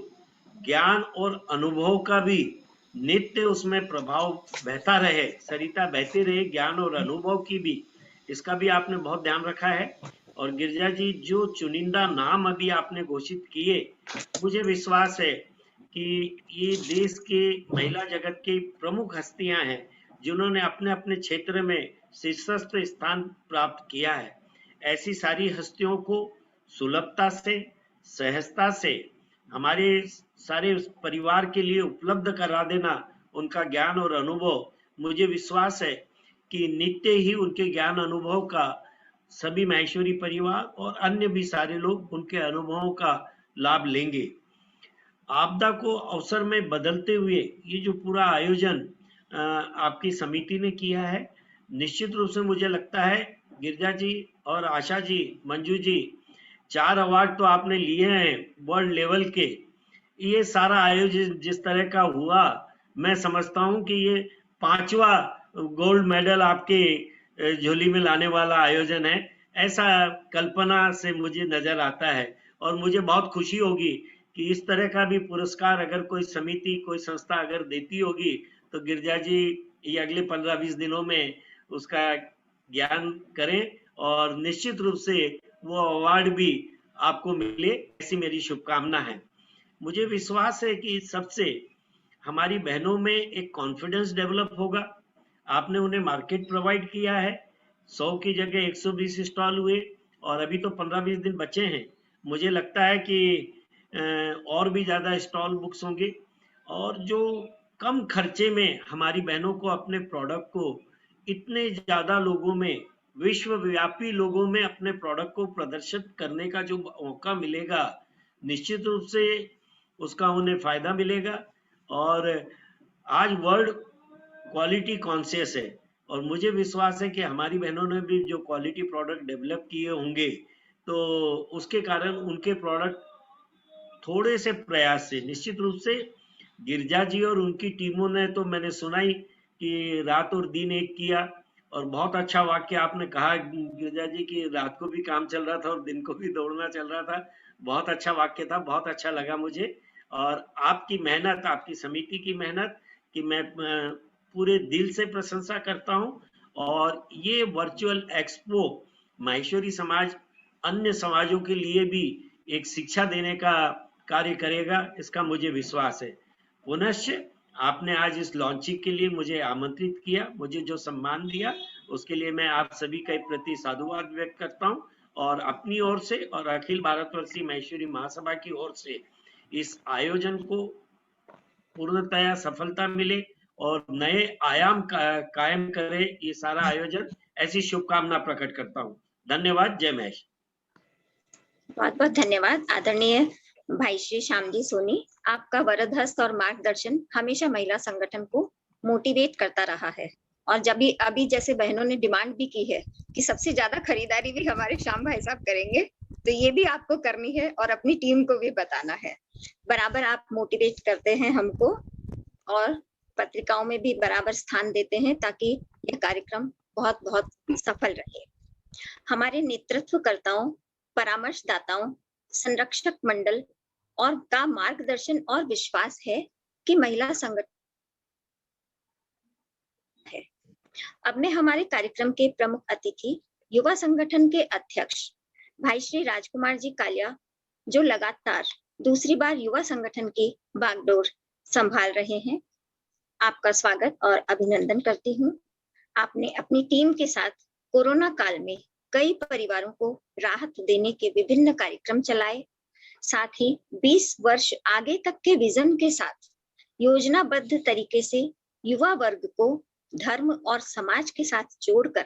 ज्ञान और अनुभव का भी नित्य उसमें प्रभाव बहता रहे, सरिता बहती रहे ज्ञान और अनुभव की भी, इसका भी आपने बहुत ध्यान रखा है। और गिरिजा जी, जो चुनिंदा नाम अभी आपने घोषित किए, मुझे विश्वास है कि ये देश के महिला जगत की प्रमुख हस्तियां हैं जिन्होंने अपने अपने क्षेत्र में शीर्षस्थ स्थान प्राप्त किया है। ऐसी सारी हस्तियों को सुलभता से, सहजता से हमारे सारे परिवार के लिए उपलब्ध करा देना उनका ज्ञान और अनुभव, मुझे विश्वास है कि नित्य ही उनके ज्ञान अनुभव का सभी माहेश्वरी परिवार और अन्य भी सारे लोग उनके अनुभवों का लाभ लेंगे। आपदा को अवसर में बदलते हुए ये जो पूरा आयोजन आपकी समिति ने किया है, निश्चित रूप से मुझे लगता है गिरिजा जी और आशा जी, मंजू जी, 4 अवार्ड तो आपने लिए हैं वर्ल्ड लेवल के। ये सारा आयोजन जिस तरह का हुआ, मैं समझता हूं कि ये 5वां गोल्ड मेडल आपके झोली में लाने वाला आयोजन है, ऐसा कल्पना से मुझे नजर आता है। और मुझे बहुत खुशी होगी कि इस तरह का भी पुरस्कार अगर कोई समिति, कोई संस्था अगर देती होगी तो गिरिजा जी ये अगले 15-20 दिनों में उसका ज्ञान करें और निश्चित रूप से वो अवार्ड भी आपको मिले, ऐसी मेरी शुभकामना है। मुझे विश्वास है कि सबसे हमारी बहनों में एक कॉन्फिडेंस डेवलप होगा। आपने उन्हें मार्केट प्रोवाइड किया है, 100 की जगह 120 स्टॉल हुए और अभी तो 15-20 दिन बचे हैं। मुझे लगता है कि और भी ज्यादा स्टॉल बुक्स होंगे और जो कम खर्चे में हमारी बहनों को अपने प्रोडक्ट को इतने ज्यादा लोगों में, विश्वव्यापी लोगों में अपने प्रोडक्ट को प्रदर्शित करने का जो मौका मिलेगा, निश्चित रूप से उसका उन्हें फायदा मिलेगा। और आज वर्ल्ड क्वालिटी कॉन्शियस है और मुझे विश्वास है कि हमारी बहनों ने भी जो क्वालिटी प्रोडक्ट डेवलप किए होंगे तो उसके कारण उनके प्रोडक्ट थोड़े से प्रयास से निश्चित रूप से गिरजा जी और उनकी टीमों ने तो मैंने सुना ही कि रात और दिन एक किया। और बहुत अच्छा वाक्य आपने कहा गिरजा जी की रात को भी काम चल रहा था और दिन को भी दौड़ना चल रहा था। बहुत अच्छा वाक्य था, बहुत अच्छा लगा मुझे। और आपकी मेहनत, आपकी समिति की मेहनत की मैं पूरे दिल से प्रशंसा करता हूं। और ये वर्चुअल एक्सपो माहेश्वरी समाज अन्य समाजों के लिए भी एक शिक्षा देने का कार्य करेगा, इसका मुझे विश्वास है। पुनश्च आपने आज इस लॉन्चिंग के लिए मुझे आमंत्रित किया, मुझे जो सम्मान दिया उसके लिए मैं आप सभी के प्रति साधुवाद व्यक्त करता हूं। और अपनी ओर से और अखिल भारतवर्षीय माहेश्वरी महासभा की ओर से इस आयोजन को पूर्णतया सफलता मिले और नए आयाम कायम करे ये सारा आयोजन, ऐसी शुभकामना प्रकट करता हूं। धन्यवाद। जय महेश। बहुत बहुत धन्यवाद आदरणीय भाई श्री श्यामजी सोनी। आपका वरद हस्त और मार्गदर्शन हमेशा महिला संगठन को मोटिवेट करता रहा है। और जब भी अभी जैसे बहनों ने डिमांड भी की है कि सबसे ज्यादा खरीदारी भी हमारे श्याम भाई साहब करेंगे, तो ये भी आपको करनी है और अपनी टीम को भी बताना है। बराबर आप मोटिवेट करते हैं हमको और पत्रिकाओं में भी बराबर स्थान देते हैं ताकि यह कार्यक्रम बहुत बहुत सफल रहे। हमारे नेतृत्वकर्ताओं, परामर्शदाताओं, संरक्षक मंडल और का मार्गदर्शन और विश्वास है कि महिला संगठन है। अब मैं हमारे कार्यक्रम के प्रमुख अतिथि, युवा संगठन के अध्यक्ष भाई श्री राजकुमार जी कालिया, जो लगातार दूसरी बार युवा संगठन की बागडोर संभाल रहे हैं, आपका स्वागत और अभिनंदन करती हूँ। आपने अपनी टीम के साथ कोरोना काल में कई परिवारों को राहत देने के विभिन्न कार्यक्रम चलाए, साथ ही 20 वर्ष आगे तक के विजन के साथ योजनाबद्ध तरीके से युवा वर्ग को धर्म और समाज के साथ जोड़कर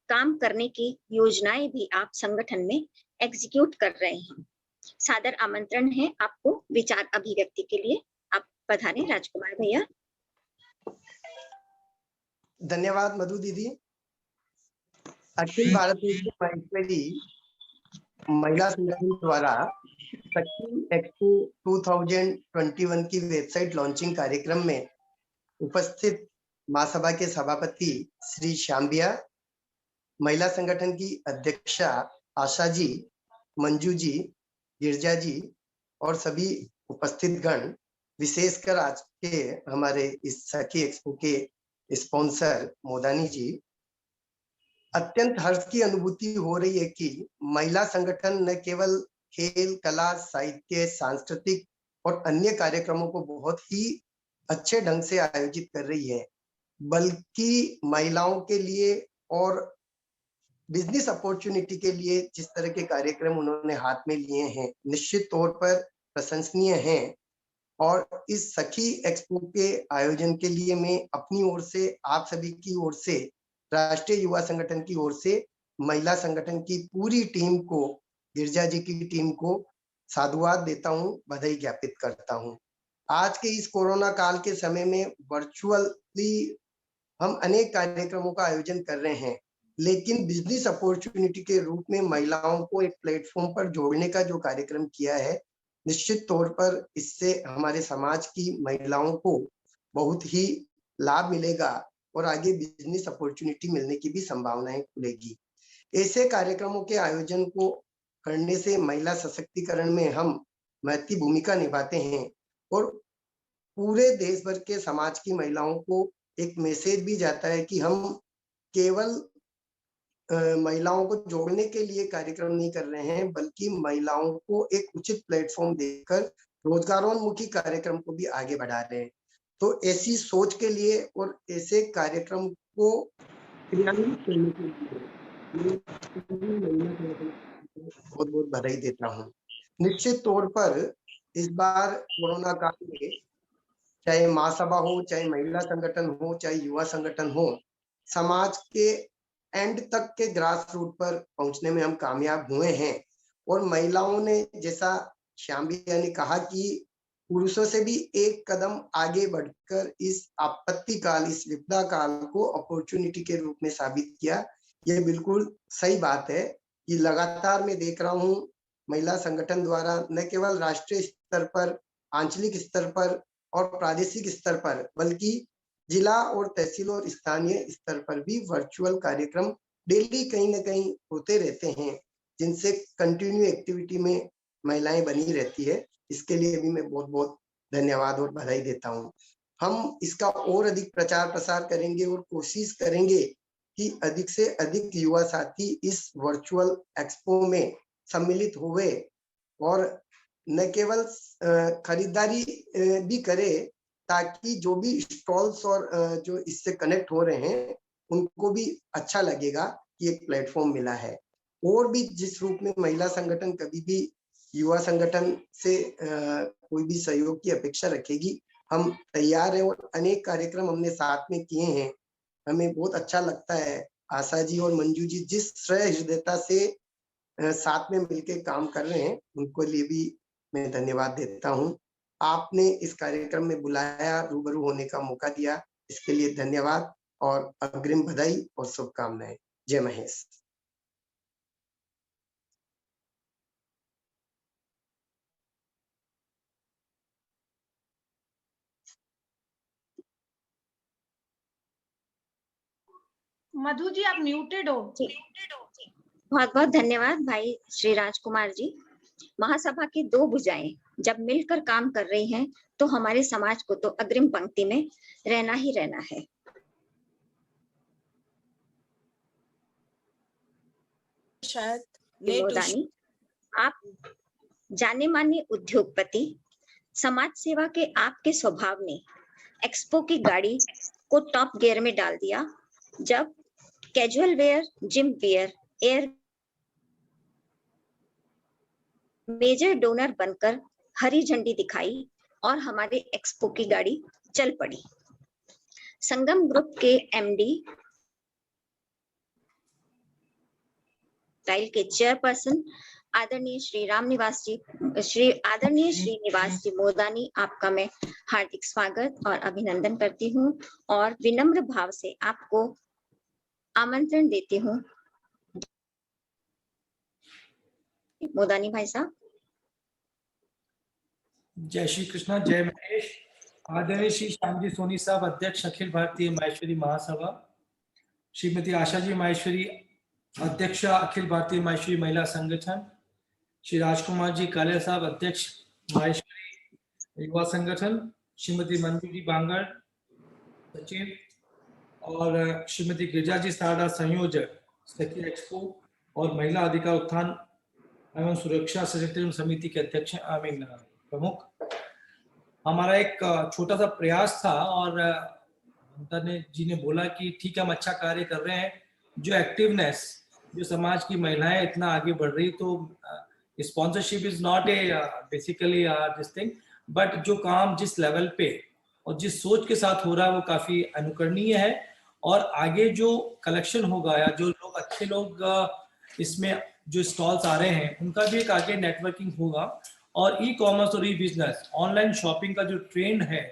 काम करने की योजनाएं भी आप संगठन में एग्जीक्यूट कर रहे हैं। सादर आमंत्रण है आपको विचार अभिव्यक्ति के लिए। आप पधारें राजकुमार भैया। धन्यवाद मधु दीदी। अखिल भारतीय माहेश्वरी महिला संगठन द्वारा शक्ति एक्सपो 2021 की वेबसाइट लॉन्चिंग कार्यक्रम में उपस्थित महासभा के सभापति श्री श्याम भैया, महिला संगठन की अध्यक्षा आशा जी, मंजू जी, गिरजा जी और सभी उपस्थित गण, विशेषकर आज के हमारे इस सखी एक्सपो के स्पॉन्सर मोदानी जी, अत्यंत हर्ष की अनुभूति हो रही है कि महिला संगठन न केवल खेल, कला, साहित्य, सांस्कृतिक और अन्य कार्यक्रमों को बहुत ही अच्छे ढंग से आयोजित कर रही है, बल्कि महिलाओं के लिए और बिजनेस अपॉर्चुनिटी के लिए जिस तरह के कार्यक्रम उन्होंने हाथ में लिए हैं, निश्चित तौर पर प्रशंसनीय हैं। और इस सखी एक्सपो के आयोजन के लिए मैं अपनी ओर से, आप सभी की ओर से, राष्ट्रीय युवा संगठन की ओर से महिला संगठन की पूरी टीम को, गिरजा जी की टीम को साधुवाद देता हूं, बधाई ज्ञापित करता हूं। आज के इस कोरोना काल के समय में वर्चुअली हम अनेक कार्यक्रमों का आयोजन कर रहे हैं, लेकिन बिजनेस अपॉर्चुनिटी के रूप में महिलाओं को एक प्लेटफॉर्म पर जोड़ने का जो कार्यक्रम किया है, निश्चित तौर पर इससे हमारे समाज की महिलाओं को बहुत ही लाभ मिलेगा और आगे बिजनेस अपॉर्चुनिटी मिलने की भी संभावनाएं खुलेगी। ऐसे कार्यक्रमों के आयोजन को करने से महिला सशक्तिकरण में हम महत्वपूर्ण भूमिका निभाते हैं और पूरे देश भर के समाज की महिलाओं को एक मैसेज भी जाता है कि हम केवल महिलाओं को जोड़ने के लिए कार्यक्रम नहीं कर रहे हैं, बल्कि महिलाओं को एक उचित प्लेटफॉर्म देकर रोजगारोन्मुखी कार्यक्रम को भी आगे बढ़ा रहे हैं। तो ऐसी सोच के लिए और ऐसे कार्यक्रम को क्रियान्वित करने के लिए बहुत बहुत बधाई देता हूँ। निश्चित तौर पर इस बार कोरोना काल में चाहे महासभा हो, चाहे महिला संगठन हो, चाहे युवा संगठन हो, समाज के एंड तक के ग्रास रूट पर पहुंचने में हम कामयाब हुए हैं। और महिलाओं ने, जैसा श्याम भैया ने कहा कि पुरुषों से भी एक कदम आगे बढ़कर इस आपत्ति काल, इस विपदा काल को अपॉर्चुनिटी के रूप में साबित किया। ये बिल्कुल सही बात है कि लगातार मैं देख रहा हूँ महिला संगठन द्वारा न केवल राष्ट्रीय स्तर पर, आंचलिक स्तर पर और प्रादेशिक स्तर पर, बल्कि जिला और तहसील और स्थानीय स्तर पर भी वर्चुअल कार्यक्रम डेली कहीं न कहीं होते रहते हैं, जिनसे कंटिन्यू एक्टिविटी में महिलाएं बनी रहती है। इसके लिए भी मैं बहुत बहुत धन्यवाद और बधाई देता हूँ। हम इसका और अधिक प्रचार प्रसार करेंगे और कोशिश करेंगे कि अधिक से अधिक युवा साथी इस वर्चुअल एक्सपो में सम्मिलित हुए और न केवल खरीदारी भी करे, ताकि जो भी स्टॉल्स और जो इससे कनेक्ट हो रहे हैं उनको भी अच्छा लगेगा कि एक प्लेटफॉर्म मिला है। और भी जिस रूप में महिला संगठन कभी भी युवा संगठन से कोई भी सहयोग की अपेक्षा रखेगी, हम तैयार हैं और अनेक कार्यक्रम हमने साथ में किए हैं। हमें बहुत अच्छा लगता है। आशा जी और मंजू जी जिस हृदयता से साथ में मिलकर काम कर रहे हैं, उनको लिए भी मैं धन्यवाद देता हूं। आपने इस कार्यक्रम में बुलाया, रूबरू होने का मौका दिया, इसके लिए धन्यवाद और अग्रिम बधाई और शुभकामनाएं। जय महेश। मधु जी आप म्यूटेड हो। बहुत बहुत धन्यवाद भाई श्री राजकुमार जी। महासभा की दो भुजाएं जब मिलकर काम कर रही हैं, तो हमारे समाज को तो अग्रिम पंक्ति में रहना ही रहना है। शायद मोदानी, आप जाने माने उद्योगपति, समाज सेवा के आपके स्वभाव ने एक्सपो की गाड़ी को टॉप गियर में डाल दिया, जब कैजुअल वेयर, जिम वेयर, एयर मेजर डोनर बनकर हरी झंडी दिखाई और हमारे एक्सपो की गाड़ी चल पड़ी। संगम ग्रुप के एमडी टाइल के चेयरपर्सन आदरणीय श्रीनिवास जी मोदानी, आपका मैं हार्दिक स्वागत और अभिनंदन करती हूँ और विनम्र भाव से आपको आमंत्रण देती हूँ। मोदानी भाई साहब। जय श्री कृष्णा, जय महेश। आदरणीय श्री श्यामजी सोनी साहब, अध्यक्ष अखिल भारतीय माहेश्वरी महासभा, श्रीमती आशा जी माहेश्वरी, अध्यक्ष अखिल भारतीय माहेश्वरी महिला संगठन, श्री राजकुमार जी काले साहब, अध्यक्ष माहेश्वरी युवा संगठन, श्रीमती मंजू जी बांगड़, सचिव, और श्रीमती गिरिजा जी सारडा, संयोजक सखी एक्सपो और महिला अधिकार उत्थान एवं सुरक्षा सशक्तिकरण समिति के अध्यक्ष प्रमुख। हमारा एक छोटा सा प्रयास था और ममता जी ने बोला कि ठीक है हम अच्छा कार्य कर रहे हैं, जो एक्टिवनेस, जो समाज की महिलाएं इतना आगे बढ़ रही, तो sponsorship is not a basically this thing, but जो काम जिस लेवल पे और जिस सोच के साथ हो रहा है वो काफी अनुकरणीय है। और आगे जो कलेक्शन होगा या जो लोग अच्छे लोग इसमें जो स्टॉल्स आ रहे हैं उनका भी एक आगे नेटवर्किंग होगा और ई कॉमर्स और ई बिजनेस, ऑनलाइन शॉपिंग का जो ट्रेंड है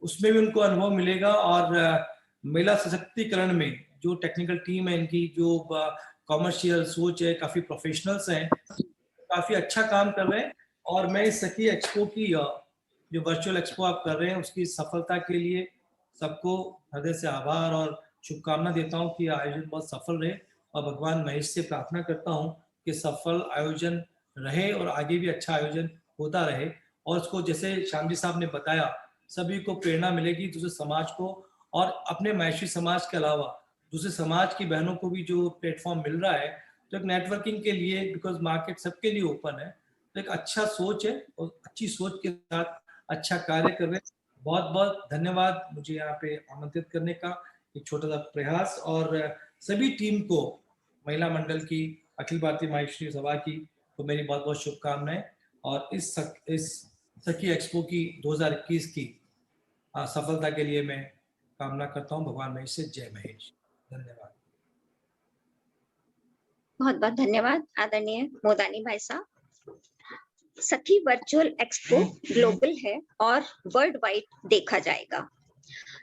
उसमें भी उनको अनुभव मिलेगा। और महिला सशक्तिकरण में जो टेक्निकल टीम है इनकी, जो कॉमर्शियल सोच है, काफी प्रोफेशनल्स हैं, काफी अच्छा काम कर रहे हैं। और मैं इस सखी एक्सपो की जो वर्चुअल एक्सपो आप कर रहे हैं उसकी सफलता के लिए सबको हृदय से आभार और शुभकामना देता हूँ कि आयोजन बहुत सफल रहे और भगवान महेश से प्रार्थना करता हूँ कि सफल आयोजन रहे और आगे भी अच्छा आयोजन होता रहे। और उसको जैसे श्याम जी साहब ने बताया, सभी को प्रेरणा मिलेगी दूसरे समाज को और अपने महेशी समाज के अलावा दूसरे समाज की बहनों को भी जो प्लेटफॉर्म मिल रहा है, तो एक नेटवर्किंग के लिए, बिकॉज मार्केट सबके लिए ओपन है, तो एक अच्छा सोच है और अच्छी सोच के साथ अच्छा कार्य कर रहे हैं। बहुत बहुत धन्यवाद मुझे यहाँ पे आमंत्रित करने का, एक छोटा सा प्रयास। और सभी टीम को, महिला मंडल की, अखिल भारतीय माहेश्वरी सभा की, तो मेरी बहुत बहुत शुभकामनाएं। और इस सखी एक्सपो की 2021 की सफलता के लिए मैं कामना करता हूं भगवान महेश से। जय महेश। धन्यवाद। बहुत बहुत धन्यवाद आदरणीय मोदानी भाई साहब। सखी वर्चुअल एक्सपो ग्लोबल है और वर्ल्ड वाइड देखा जाएगा।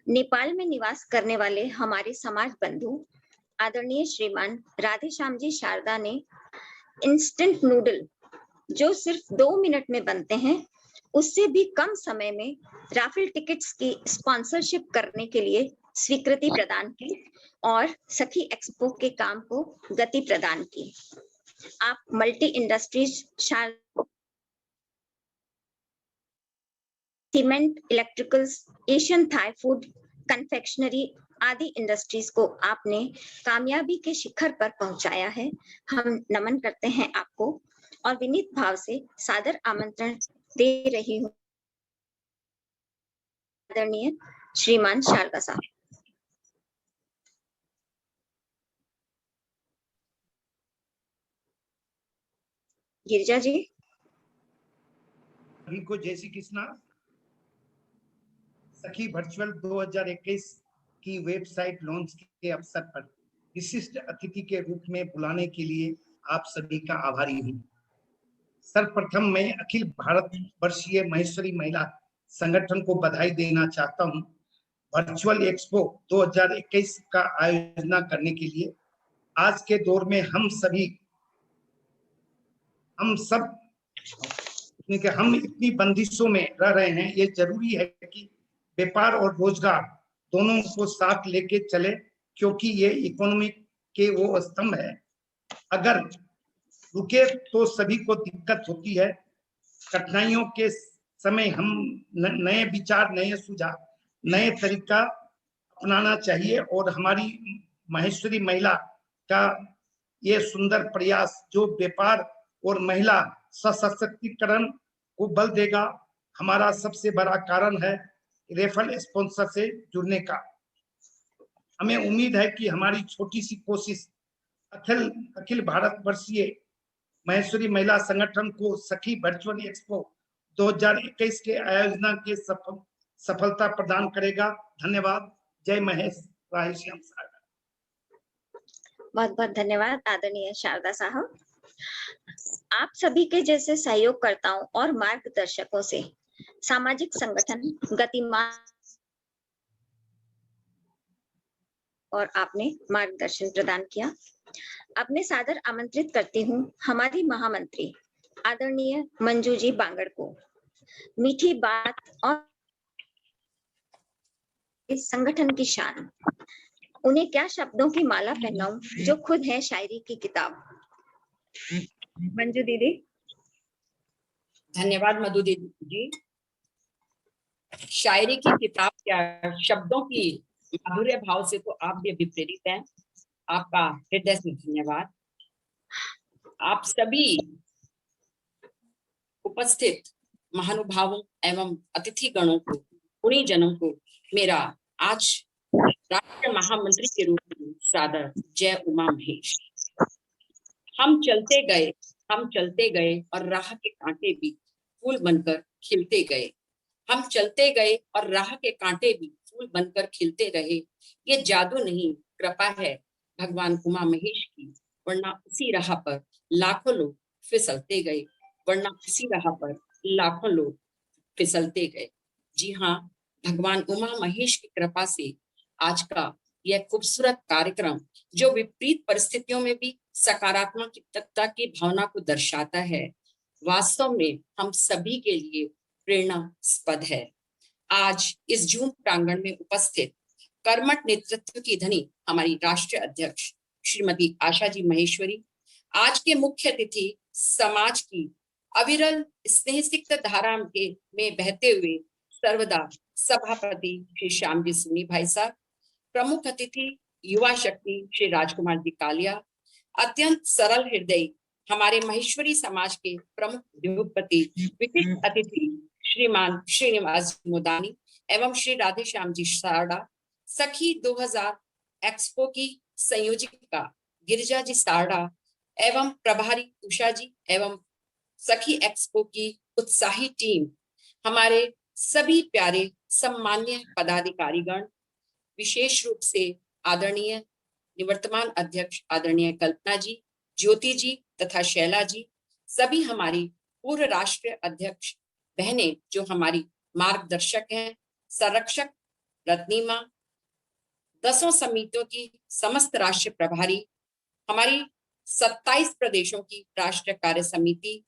नेपाल में निवास करने वाले हमारे समाज बंधु आदरणीय श्रीमान राधेश्याम जी शारदा ने इंस्टेंट नूडल जो सिर्फ 2 मिनट में बनते हैं, उससे भी कम समय में राफेल टिकट्स की स्पॉन्सरशिप करने के लिए स्वीकृति प्रदान की और सखी एक्सपो के काम को गति प्रदान की। आप multi industries cement, electricals, Asian Thai food, confectionery आदि इंडस्ट्रीज को आपने कामयाबी के शिखर पर पहुंचाया है। हम नमन करते हैं आपको और विनीत भाव से सादर आमंत्रण दे रही हूँ आदरणीय श्रीमान शारदा साहब। गिरिजा जी। सभी को जय श्री कृष्णा। सखी वर्चुअल 2021 की वेबसाइट लॉन्च के अवसर पर विशिष्ट अतिथि के रूप में बुलाने के लिए आप सभी का आभारी हूँ। सर्वप्रथम मैं अखिल भारत वर्षीय महेश्वरी महिला संगठन को बधाई देना चाहता हूँ। वर्चुअल एक्सपो 2021 का आयोजन करने के लिए आज के दौर में हम इतनी बंदिशों में रह रहे हैं। ये जरूरी है कि व्यापार और रोजगार दोनों को साथ लेके चले, क्योंकि ये इकोनॉमी के वो स्तंभ है। अगर रुके तो सभी को दिक्कत होती है। कठिनाइयों के समय हम नए विचार, नए सुझाव, नए तरीका अपनाना चाहिए और हमारी महेश्वरी महिला का ये सुंदर प्रयास जो व्यापार और महिला सशक्तिकरण को बल देगा, हमारा सबसे बड़ा कारण है रेफरल स्पॉन्सर से जुड़ने का। हमें उम्मीद है कि हमारी छोटी सी कोशिश अखिल भारत वर्षीय महेश्वरी महिला संगठन को सखी वर्चुअल एक्सपो 2021 के आयोजन के सफलता प्रदान करेगा। धन्यवाद। जय महेश राधेश्याम शारदा। बहुत बहुत धन्यवाद आदरणीय शारदा साहब। आप सभी के जैसे सहयोगकर्ताओं और मार्गदर्शकों से सामाजिक संगठन गतिमान और आपने मार्गदर्शन प्रदान किया। अब मैं सादर आमंत्रित करती हूँ हमारी महामंत्री आदरणीय मंजू जी बांगड़ को मीठी बात और इस संगठन की शान, उन्हें क्या शब्दों की माला पहनाऊं जो खुद है शायरी की किताब। मंजू दीदी। धन्यवाद मधु दीदी जी। शायरी की किताब क्या, शब्दों की माधुर्य भाव से तो आप भी विप्रेरित हैं। आपका हृदय से धन्यवाद। आप सभी उपस्थित महानुभावों एवं अतिथि गणों को, गुणी जनों को मेरा आज राष्ट्रीय महामंत्री के रूप में सादर जय उमा महेश। हम चलते गए और राह के कांटे भी फूल बनकर खिलते गए। हम चलते गए और राह के कांटे भी फूल बनकर खिलते रहे। ये जादू नहीं, कृपा है भगवान उमा महेश की, वरना उसी राह पर लाखों लोग फिसलते गए, वरना उसी राह पर लाखों लोग फिसलते गए। जी हाँ, भगवान उमा महेश की कृपा से आज का यह खूबसूरत कार्यक्रम जो विपरीत परिस्थितियों में भी सकारात्मकता की भावना को दर्शाता है, वास्तव में हम सभी के लिए प्रेरणास्पद है। आज इस जूम प्रांगण में उपस्थित कर्मठ नेतृत्व की धनी हमारी राष्ट्रीय अध्यक्ष श्रीमती आशा जी महेश्वरी, आज के मुख्य अतिथि समाज की अविरल स्नेह सिक्त धारा में बहते हुए सर्वदा सभापति श्री श्याम जी सोनी भाई साहब, प्रमुख अतिथि युवा शक्ति श्री राजकुमार जी कालिया, अत्यंत सरल हृदय हमारे महेश्वरी समाज के प्रमुख उद्योगपति विशिष्ट अतिथि श्रीमान श्रीनिवास मोदानी एवं श्री राधेश्याम जी सारडा, सखी 2000 एक्सपो की संयोजिका गिरिजा जी सारडा एवं प्रभारी उषा जी एवं सखी एक्सपो की उत्साही टीम, हमारे सभी प्यारे सम्मान्य पदाधिकारीगण, विशेष रूप से आदरणीय निवर्तमान अध्यक्ष आदरणीय कल्पना जी, ज्योति जी तथा शैला जी, सभी हमारी पूर्व राष्ट्रीय अध्यक्ष बहनें जो हमारी मार्गदर्शक हैं, संरक्षक रत्नीमा, 10 समितियों की समस्त राष्ट्रीय प्रभारी, हमारी 27 प्रदेशों की राष्ट्रीय कार्य समिति,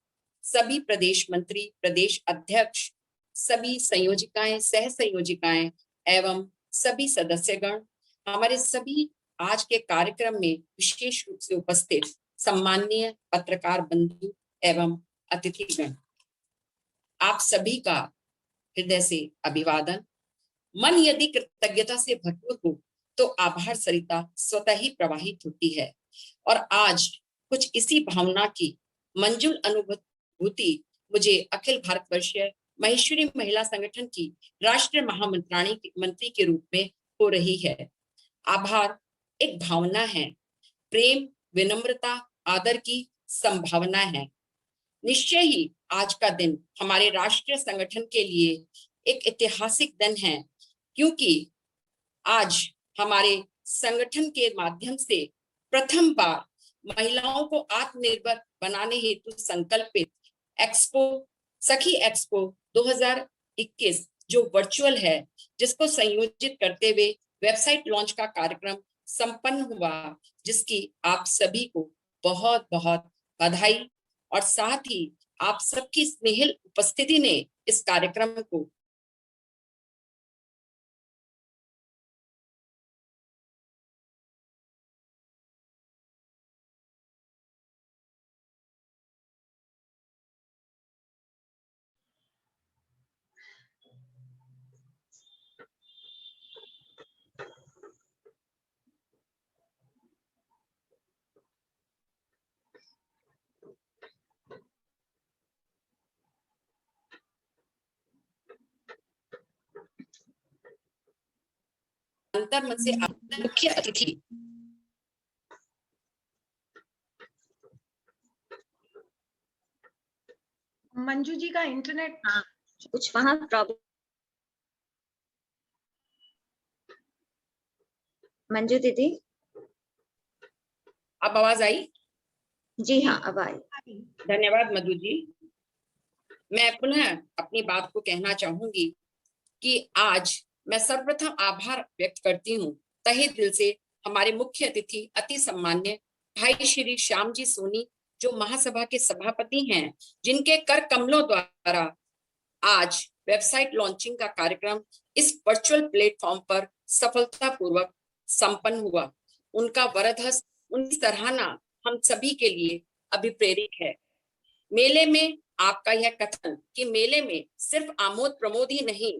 सभी प्रदेश मंत्री, प्रदेश अध्यक्ष, सभी संयोजिकाएं, सह संयोजिकाएं एवं सभी सदस्यगण, हमारे सभी आज के कार्यक्रम में विशेष रूप से उपस्थित सम्माननीय पत्रकार बंधु एवं अतिथिगण, आप सभी का हृदय से अभिवादन। मन यदि कृतज्ञता से भरपूर हो तो आभार सरिता स्वतः ही प्रवाहित होती है, और आज कुछ इसी भावना की मंजुल अनुभूति मुझे अखिल भारतवर्षीय महेश्वरी महिला संगठन की राष्ट्रीय महामंत्री के रूप में हो रही है। आभार एक भावना है, प्रेम, विनम्रता, आदर की संभावना है। निश्चय ही आज का दिन हमारे राष्ट्रीय संगठन के लिए एक ऐतिहासिक दिन है, क्योंकि आज हमारे संगठन के माध्यम से प्रथम बार महिलाओं को आत्मनिर्भर बनाने हेतु संकल्पित सखी एक्सपो 2021 जो वर्चुअल है, जिसको संयोजित करते हुए वेबसाइट लॉन्च का कार्यक्रम संपन्न हुआ, जिसकी आप सभी को बहुत बहुत बधाई, और साथ ही आप सबकी स्नेहिल उपस्थिति ने इस कार्यक्रम को अंतर्मन से मुख्य अतिथि मंजू जी का इंटरनेट कुछ वहां प्रॉब्लम। मंजू दीदी, अब आवाज आई? जी हाँ, अब आई। धन्यवाद मधु जी। मैं पुनः अपनी बात को कहना चाहूंगी कि आज मैं सर्वप्रथम आभार व्यक्त करती हूँ तहे दिल से हमारे मुख्य अतिथि अति सम्मान्य भाई श्री श्याम जी सोनी, जो महासभा के सभापति हैं, जिनके कर कमलों द्वारा आज वेबसाइट लॉन्चिंग का कार्यक्रम इस वर्चुअल प्लेटफॉर्म पर सफलतापूर्वक संपन्न हुआ। उनका वरदहस्त, उनकी सराहना हम सभी के लिए अभिप्रेरक है। मेले में आपका यह कथन कि मेले में सिर्फ आमोद प्रमोद ही नहीं,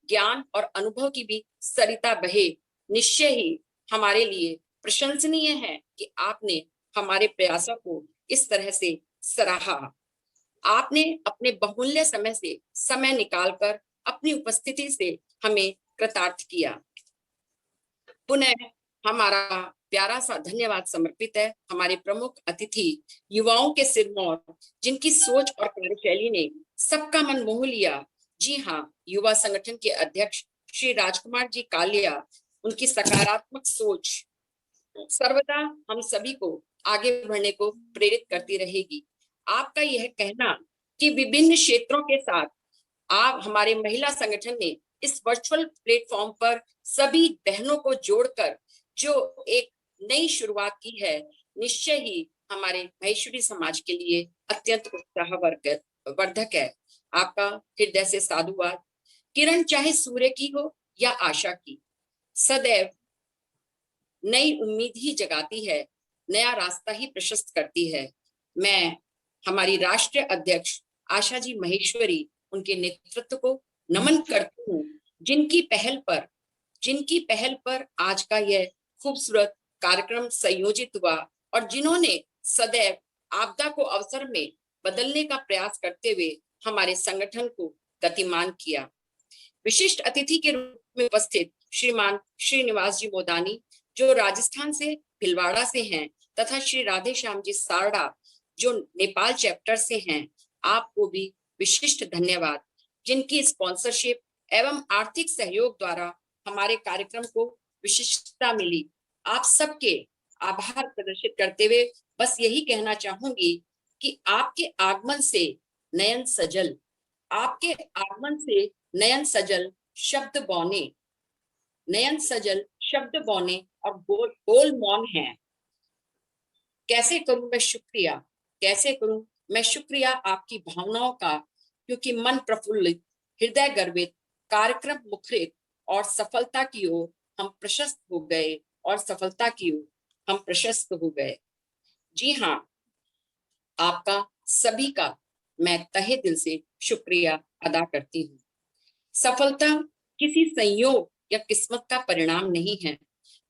ज्ञान और अनुभव की भी सरिता बहे, निश्चय ही हमारे लिए प्रशंसनीय है कि आपने हमारे प्रयासों को इस तरह से सराहा। आपने अपने बहुमूल्य समय से समय निकालकर अपनी उपस्थिति से हमें कृतार्थ किया। पुनः हमारा प्यारा सा धन्यवाद समर्पित है हमारे प्रमुख अतिथि युवाओं के सिरमौर, जिनकी सोच और कार्यशैली ने सबका मन मोह लिया। जी हाँ, युवा संगठन के अध्यक्ष श्री राजकुमार जी कालिया, उनकी सकारात्मक सोच सर्वदा हम सभी को आगे बढ़ने को प्रेरित करती रहेगी। आपका यह कहना कि विभिन्न क्षेत्रों के साथ आप हमारे महिला संगठन ने इस वर्चुअल प्लेटफॉर्म पर सभी बहनों को जोड़कर जो एक नई शुरुआत की है, निश्चय ही हमारे महेश्वरी समाज के लिए अत्यंत उत्साहवर्धक है। आपका हृदय से साधुवाद। किरण चाहे सूर्य की हो या आशा की, सदैव नई उम्मीद ही जगाती है, नया रास्ता ही प्रशस्त करती है। मैं हमारी राष्ट्रीय अध्यक्ष आशा जी महेश्वरी, उनके नेतृत्व को नमन करती हूँ, जिनकी पहल पर आज का यह खूबसूरत कार्यक्रम संयोजित हुआ और जिन्होंने सदैव आपदा को अवसर में बदलने का प्रयास करते हुए हमारे संगठन को गतिमान किया। विशिष्ट अतिथि के रूप में उपस्थित श्रीमान श्रीनिवास जी मोदानी, जो राजस्थान से भिलवाड़ा से हैं, तथा श्री राधे श्याम जी सारडा, जो नेपाल चैप्टर से हैं, आपको भी विशिष्ट धन्यवाद, जिनकी स्पॉन्सरशिप एवं आर्थिक सहयोग द्वारा हमारे कार्यक्रम को विशिष्टता मिली। आप सबके आभार प्रदर्शित करते हुए बस यही कहना चाहूंगी कि आपके आगमन से नयन सजल, आपके आगमन से नयन सजल शब्द बौने, नयन सजल शब्द बौने और बोल मौन है। कैसे करूं मैं शुक्रिया, कैसे करूं मैं शुक्रिया आपकी भावनाओं का, क्योंकि मन प्रफुल्लित, हृदय गर्वित, कार्यक्रम मुखरित और सफलता की ओर हम प्रशस्त हो गए, और सफलता की ओर हम प्रशस्त हो गए। जी हाँ, आपका सभी का मैं तहे दिल से शुक्रिया अदा करती हूँ। सफलता किसी संयोग या किस्मत का परिणाम नहीं है,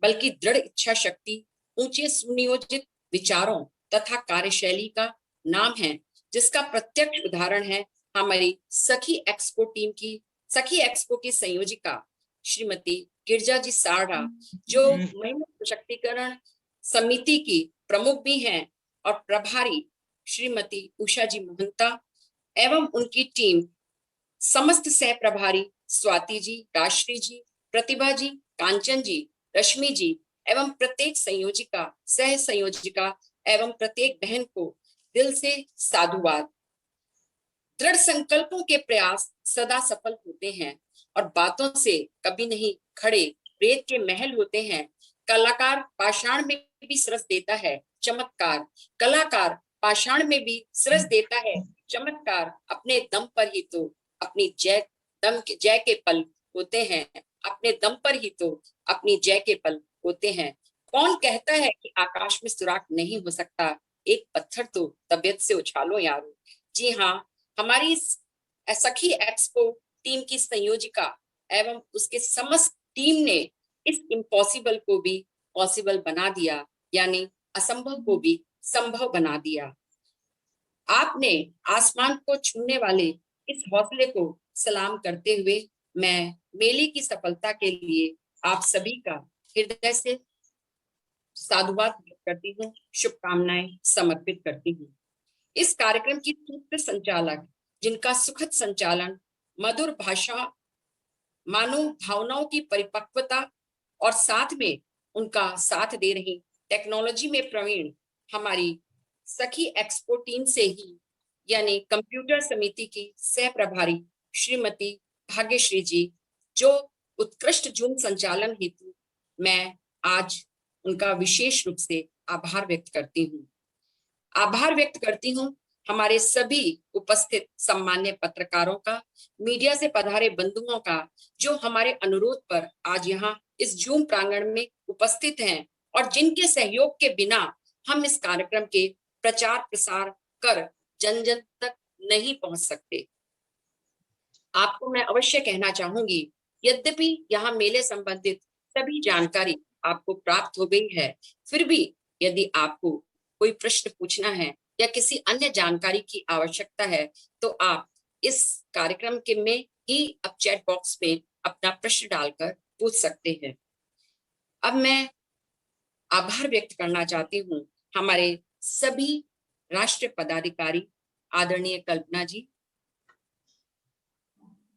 बल्कि दृढ़ इच्छा शक्ति, ऊंचे सुनियोजित विचारों तथा कार्यशैली का नाम है, जिसका प्रत्यक्ष उदाहरण है हमारी सखी एक्सपो की संयोजिका श्रीमती गिरजा जी साड़ा, जो महिला सशक्तिकरण समिति की प्रमुख भी हैं, और प्रभारी श्रीमती उषा जी महंता एवं उनकी टीम, समस्त सह प्रभारी स्वाति जी, राश्री जी, प्रतिभा जी, कांचन जी, रश्मि जी एवं प्रत्येक संयोजिका, सह संयोजिका एवं प्रत्येक बहन को दिल से साधुवाद। दृढ़ संकल्पों के प्रयास सदा सफल होते हैं और बातों से कभी नहीं खड़े रेत के महल होते हैं। कलाकार पाषाण में भी सरस देता है चमत्कार, कलाकार पाषाण में भी सरस देता है चमत्कार, अपने दम पर ही तो अपनी जय के पल होते हैं, अपने दम पर ही तो अपनी जय के पल होते हैं। कौन कहता है कि आकाश में सुराख नहीं हो सकता, एक पत्थर तो तबीयत से उछालो यारो। जी हाँ, हमारी सखी एक्सपो टीम की संयोजिका एवं उसके समस्त टीम ने इस इम्पॉसिबल को भी पॉसिबल बना दिया, यानी असंभव को भी संभव बना दिया। आपने आसमान को छूने वाले इस हौसले को सलाम करते हुए मैं मेले की सफलता के लिए आप सभी का हृदय से साधुवाद करती हूँ, शुभकामनाएं समर्पित करती हूँ। इस कार्यक्रम की सूत्र संचालक, जिनका सुखद संचालन, मधुर भाषा, मानव भावनाओं की परिपक्वता और साथ में उनका साथ दे रही टेक्नोलॉजी में प्रवीण हमारी सखी एक्सपो टीम से ही, यानी कंप्यूटर समिति की सह प्रभारी श्रीमती भाग्यश्री जी, जो उत्कृष्ट जूम संचालन हेतु मैं आज उनका विशेष रूप से आभार व्यक्त करती हूँ। आभार व्यक्त करती हूँ हमारे सभी उपस्थित सम्मान्य पत्रकारों का, मीडिया से पधारे बंधुओं का, जो हमारे अनुरोध पर आज यहाँ इस जूम प्रांगण में उपस्थित हैं और जिनके सहयोग के बिना हम इस कार्यक्रम के प्रचार प्रसार कर जन जन तक नहीं पहुंच सकते। आपको मैं अवश्य कहना चाहूंगी, यद्यपि यहाँ मेले संबंधित सभी जानकारी आपको प्राप्त हो गई है, फिर भी यदि आपको कोई प्रश्न पूछना है या किसी अन्य जानकारी की आवश्यकता है, तो आप इस कार्यक्रम के में ही अब चैट बॉक्स में अपना प्रश्न डालकर पूछ सकते हैं। अब मैं आभार व्यक्त करना चाहती हूँ हमारे सभी राष्ट्रीय पदाधिकारी, आदरणीय कल्पना जी,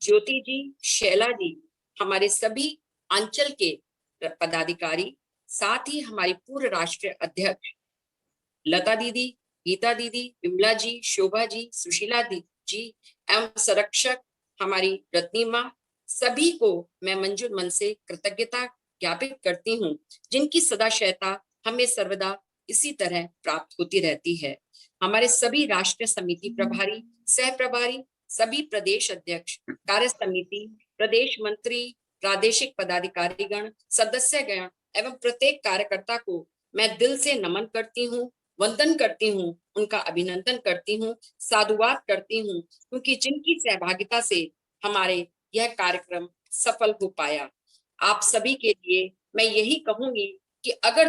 ज्योति जी, शैला जी, हमारे सभी अंचल के पदाधिकारी, साथ ही हमारी पूर्व राष्ट्रीय अध्यक्ष लता दीदी, गीता दीदी, विमला जी, शोभा जी, सुशीला जी एवं संरक्षक हमारी रत्नीमा, सभी को मैं मंजूर मन से कृतज्ञता ज्ञापित करती हूँ, जिनकी सदाशयता हमें सर्वदा इसी तरह प्राप्त होती रहती है। हमारे सभी राष्ट्रीय समिति प्रभारी, सह प्रभारी, सभी प्रदेश अध्यक्ष, कार्य समिति, प्रदेश मंत्री, प्रादेशिक पदाधिकारीगण, सदस्यगण एवं प्रत्येक कार्यकर्ता को मैं दिल से नमन करती हूँ, वंदन करती हूँ, उनका अभिनंदन करती हूँ, साधुवाद करती हूँ, क्योंकि जिनकी सहभागिता से हमारे यह कार्यक्रम सफल हो पाया। आप सभी के लिए मैं यही कहूंगी कि अगर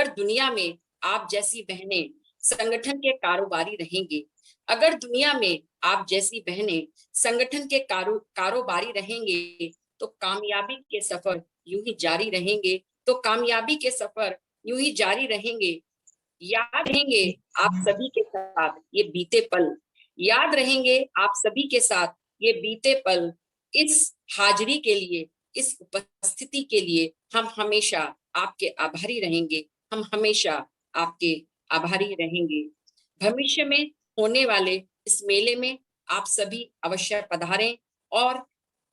दुनिया में आप जैसी बहनें संगठन के कारोबारी रहेंगे, अगर दुनिया में आप जैसी बहनें संगठन के कारोबारी रहेंगे, तो कामयाबी के सफर यूं ही जारी रहेंगे, तो कामयाबी के सफर यूं ही जारी रहेंगे। याद रहेंगे आप सभी के साथ ये बीते पल, याद रहेंगे आप सभी के साथ ये बीते पल। इस हाजिरी के लिए, इस उपस्थिति के लिए हम हमेशा आपके आभारी रहेंगे, हम हमेशा आपके आभारी रहेंगे। भविष्य में होने वाले इस मेले में आप सभी अवश्य पधारें और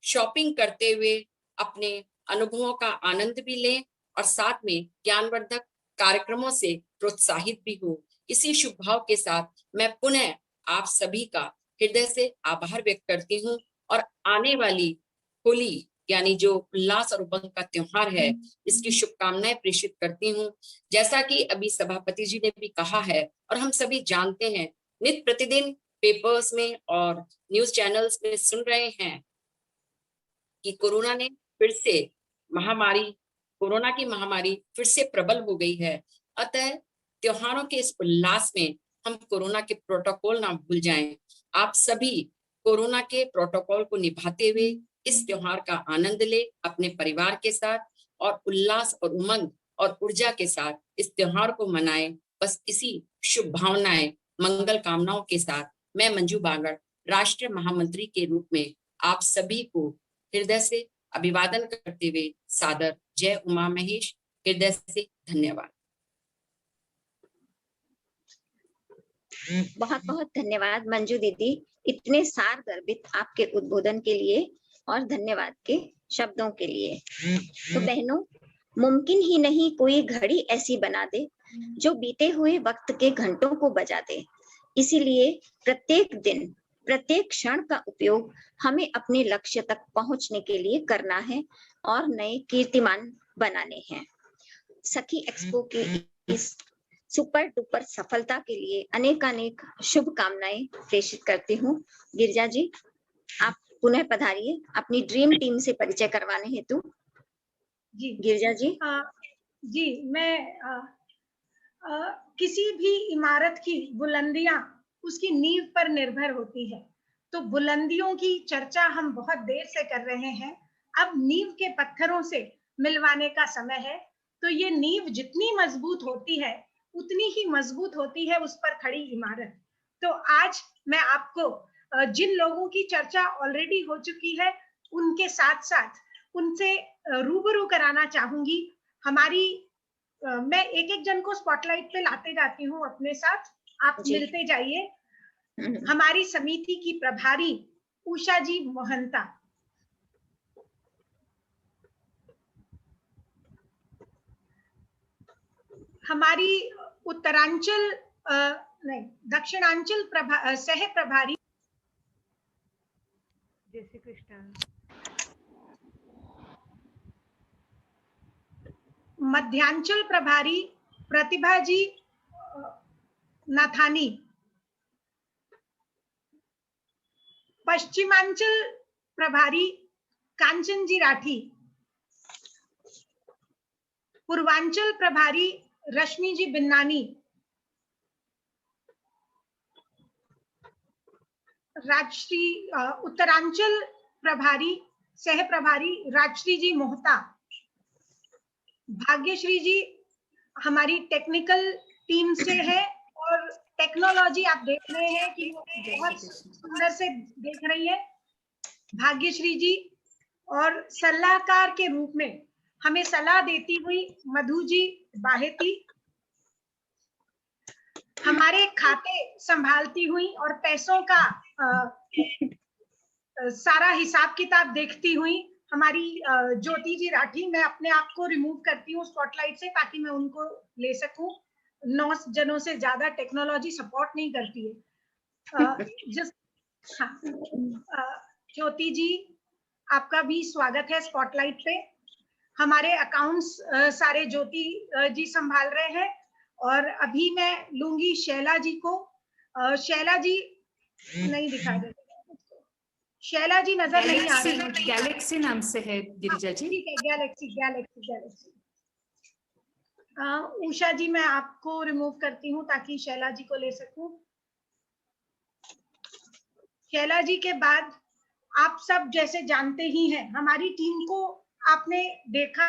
शॉपिंग करते हुए अपने अनुभवों का आनंद भी लें और साथ में ज्ञानवर्धक कार्यक्रमों से प्रोत्साहित भी हो। इसी शुभ भाव के साथ मैं पुनः आप सभी का हृदय से आभार व्यक्त करती हूँ और आने वाली होली यानी जो उल्लास और उमंग का त्योहार है, इसकी शुभकामनाएं प्रेषित करती हूँ। जैसा कि अभी सभापति जी ने भी कहा है और हम सभी जानते हैं, नित्य प्रतिदिन पेपर्स में और न्यूज चैनल्स में सुन रहे हैं कि कोरोना की महामारी फिर से प्रबल हो गई है। अतः त्योहारों के इस उल्लास में हम कोरोना के प्रोटोकॉल ना भूल जाएं। आप सभी कोरोना के प्रोटोकॉल को निभाते हुए इस त्योहार का आनंद ले अपने परिवार के साथ और उल्लास और उमंग और ऊर्जा के साथ इस त्योहार को मनाएं। बस इसी शुभ भावनाएं, मंगल कामनाओं के साथ मैं मंजू बांगड़ राष्ट्रीय महामंत्री के रूप में आप सभी को हृदय से अभिवादन करते हुए सादर जय उमा महेश हृदय से धन्यवाद। बहुत बहुत धन्यवाद मंजू दीदी, इतने सार गर्भित आपके उद्बोधन के लिए और धन्यवाद के शब्दों के लिए। तो बहनों, मुमकिन ही नहीं कोई घड़ी ऐसी बना दे जो बीते हुए वक्त के घंटों को बजा दे। इसीलिए प्रत्येक दिन, प्रत्येक क्षण का उपयोग हमें अपने लक्ष्य तक पहुंचने के लिए करना है और नए कीर्तिमान बनाने हैं। सखी एक्सपो की इस सुपर डुपर सफलता के लिए अनेकानेक शुभकामनाएं प्रेषित करती हूँ। गिरिजा जी, आप पुनः पधारिए अपनी ड्रीम टीम से परिचय करवाने हेतु। जी गिरिजा जी। जी, मैं किसी भी इमारत की बुलंदियां उसकी नींव पर निर्भर होती है। तो बुलंदियों की चर्चा हम बहुत देर से कर रहे हैं, अब नींव के पत्थरों से मिलवाने का समय है। तो ये नींव जितनी मजबूत होती है उतनी ही मजबूत होती है उस पर खड़ी इमारत। तो आज मैं आपको जिन लोगों की चर्चा ऑलरेडी हो चुकी है उनके साथ साथ उनसे रूबरू कराना चाहूंगी। मैं एक एक जन को स्पॉटलाइट पे लाते जाती हूँ अपने साथ, आप मिलते जाइए। हमारी समिति की प्रभारी उषा जी मोहंता, हमारी उत्तरांचल दक्षिणांचल सह प्रभारी जय श्री कृष्ण, मध्यांचल प्रभारी प्रतिभा जी नाथानी, पश्चिमांचल प्रभारी कांचन जी राठी, पूर्वांचल प्रभारी रश्मि जी बिन्नानी, उत्तरांचल प्रभारी सह प्रभारी राजश्री जी मोहता, भाग्यश्री जी हमारी टेक्निकल टीम से है और टेक्नोलॉजी आप देख रहे हैं कि वो बहुत सुंदर से देख रही है भाग्यश्री जी। और सलाहकार के रूप में हमें सलाह देती हुई मधु जी बाहेती, हमारे खाते संभालती हुई और पैसों का सारा हिसाब किताब देखती हुई हमारी ज्योति जी राठी। मैं अपने आप को रिमूव करती हूँ स्पॉटलाइट से ताकि मैं उनको ले सकूं। 9 जनों से ज्यादा टेक्नोलॉजी सपोर्ट नहीं करती है। ज्योति जी, आपका भी स्वागत है स्पॉटलाइट पे। हमारे अकाउंट्स सारे ज्योति जी संभाल रहे हैं और अभी मैं लूंगी शैला जी को। शैला जी नहीं दिखा दे, शैला जी नजर नहीं आ रही। गैलेक्सी नाम से है गिरिजा जी। ठीक है, गैलेक्सी। उषा जी, मैं आपको रिमूव करती हूँ ताकि शैला जी को ले सकूं। शैला जी के बाद आप सब जैसे जानते ही हैं, हमारी टीम को आपने देखा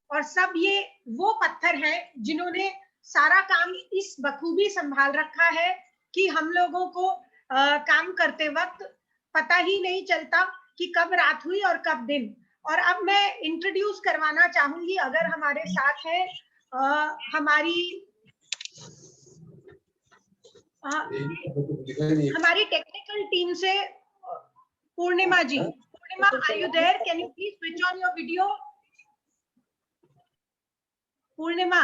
और सब ये वो पत्थर है जिन्होंने सारा काम इस बखूबी संभाल रखा है कि हम लोगों को काम करते वक्त पता ही नहीं चलता कि कब रात हुई और कब दिन। और अब मैं इंट्रोड्यूस करवाना चाहूंगी, अगर हमारे साथ है हमारी हमारी टेक्निकल टीम से Purnima ji, Purnima, are you there? Can you please switch on your video? Purnima,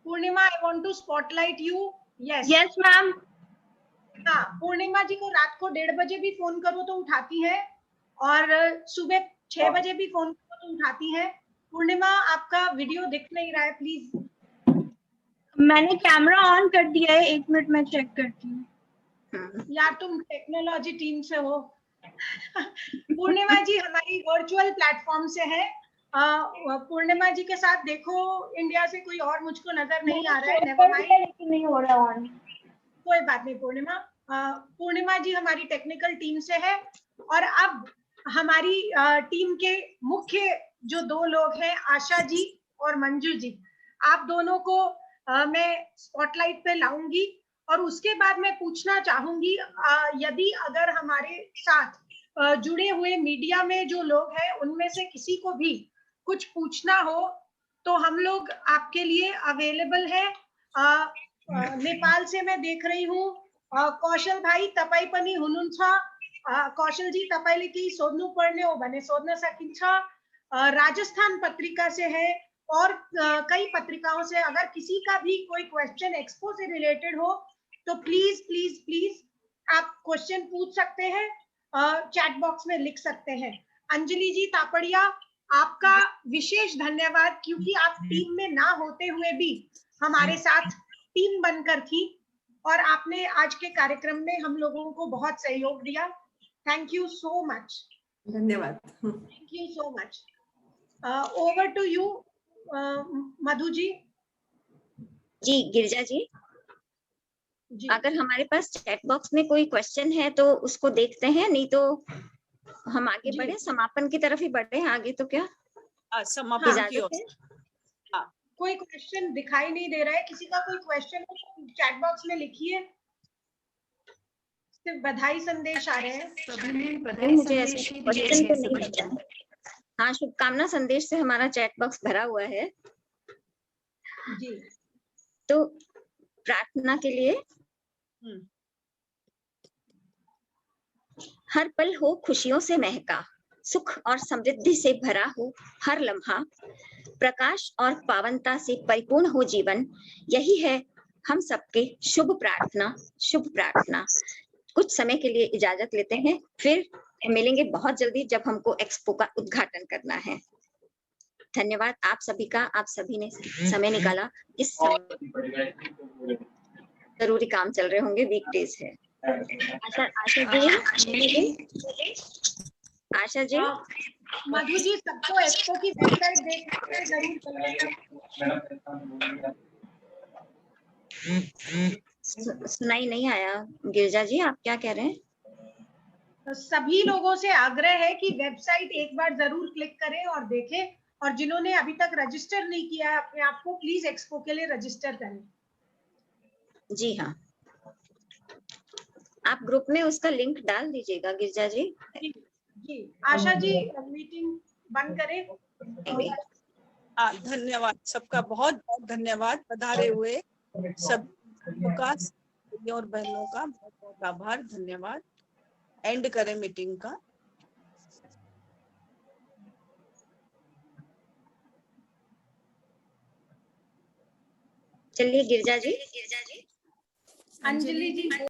Purnima, I want to spotlight you. Yes yes ma'am. हाँ, पूर्णिमा जी को रात को 1:30 बजे भी फोन करो तो उठाती है, और सुबह 6 बजे भी फोन करो तो उठाती है. पूर्णिमा, आपका वीडियो दिख नहीं रहा है, प्लीज. मैंने कैमरा ऑन कर दिया है, 1 मिनट में चेक करती हूँ. यार तुम टेक्नोलॉजी टीम से हो. पूर्णिमा जी हमारी वर्चुअल प्लेटफॉर्म से है. पूर्णिमा जी के साथ देखो, इंडिया से कोई और मुझको नजर नहीं आ रहा है. नेवर माइंड, लेकिन नहीं हो रहा ऑन. कोई बात नहीं पूर्णिमा. पूर्णिमा जी हमारी टेक्निकल टीम से है. और अब हमारी टीम के मुख्य जो 2 लोग हैं, आशा जी और मंजू जी, आप दोनों को मैं स्पॉटलाइट पे लाऊंगी. और उसके बाद मैं पूछना चाहूंगी, यदि अगर हमारे साथ जुड़े हुए मीडिया में जो लोग हैं उनमें से किसी को भी कुछ पूछना हो तो हम लोग आपके लिए अवेलेबल है. नेपाल से मैं देख रही हूँ कौशल भाइ, तपाई पनि हुनुहुन्छ. कौशल जी, तपाईले केही सोध्नु पर्ने हो भने सोध्न सकिन्छ. राजस्थान पत्रिका से है और कई पत्रिकाओं से. अगर किसी का भी कोई क्वेश्चन एक्सपो से रिलेटेड हो तो प्लीज प्लीज प्लीज आप क्वेश्चन पूछ सकते हैं, चैट बॉक्स में लिख सकते हैं. अंजलि जी तापड़िया, आपका विशेष धन्यवाद, क्योंकि आप टीम में ना होते हुए भी हमारे साथ टीम बनकर थी और आपने आज के कार्यक्रम में हम लोगों को बहुत सहयोग दिया. Thank you so much. धन्यवाद. Thank you so much. Over to you Madhu ji. जी गिरिजा जी, अगर हमारे पास चैट बॉक्स में कोई क्वेश्चन है तो उसको देखते हैं, नहीं तो हम आगे बढ़े, समापन की तरफ ही बढ़े. आगे तो क्या समापन की ओर. कोई क्वेश्चन दिखाई नहीं दे रहा है. किसी का कोई क्वेश्चन हो तो चैट बॉक्स में लिखिए. सिर्फ बधाई संदेश आ रहे हैं. मुझे ऐसे क्वेश्चन तो नहीं मिलता है. हाँ, शुभकामना संदेश से हमारा चैट बॉक्स भरा हुआ है जी. तो प्रार्थना के लिए, हर पल हो खुशियों से महका, सुख और समृद्धि से भरा हो हर लम्हा, प्रकाश और पावनता से परिपूर्ण हो जीवन, यही है हम सबके शुभ प्रार्थना. शुभ प्रार्थना. कुछ समय के लिए इजाजत लेते हैं, फिर मिलेंगे बहुत जल्दी जब हमको एक्सपो का उद्घाटन करना है. धन्यवाद आप सभी का. आप सभी ने समय निकाला. इस जरूरी काम चल रहे होंगे, वीकडेज है. आशा जी, मधु जी, सबको एक्सपो की वेबसाइट देखकर जरूर चलेगा. सुनाई नहीं आया गिरिजा जी, आप क्या कह रहे हैं? तो सभी लोगों से आग्रह है कि वेबसाइट एक बार जरूर क्लिक करें और देखें, और जिन्होंने अभी तक रजिस्टर नहीं किया है अपने आप को, प्लीज एक्सपो के लिए रजिस्टर करें. जी हाँ, आप ग्रुप में उसका लिंक डाल दीजिएगा गिरिजा जी. जी. आशा जी, मीटिंग बंद करें. धन्यवाद सबका, बहुत बहुत धन्यवाद. पधारे हुए सब का और बहनों का बहुत बहुत आभार. धन्यवाद. एंड करें मीटिंग का. चलिए गिरिजा जी. अंजलि जी.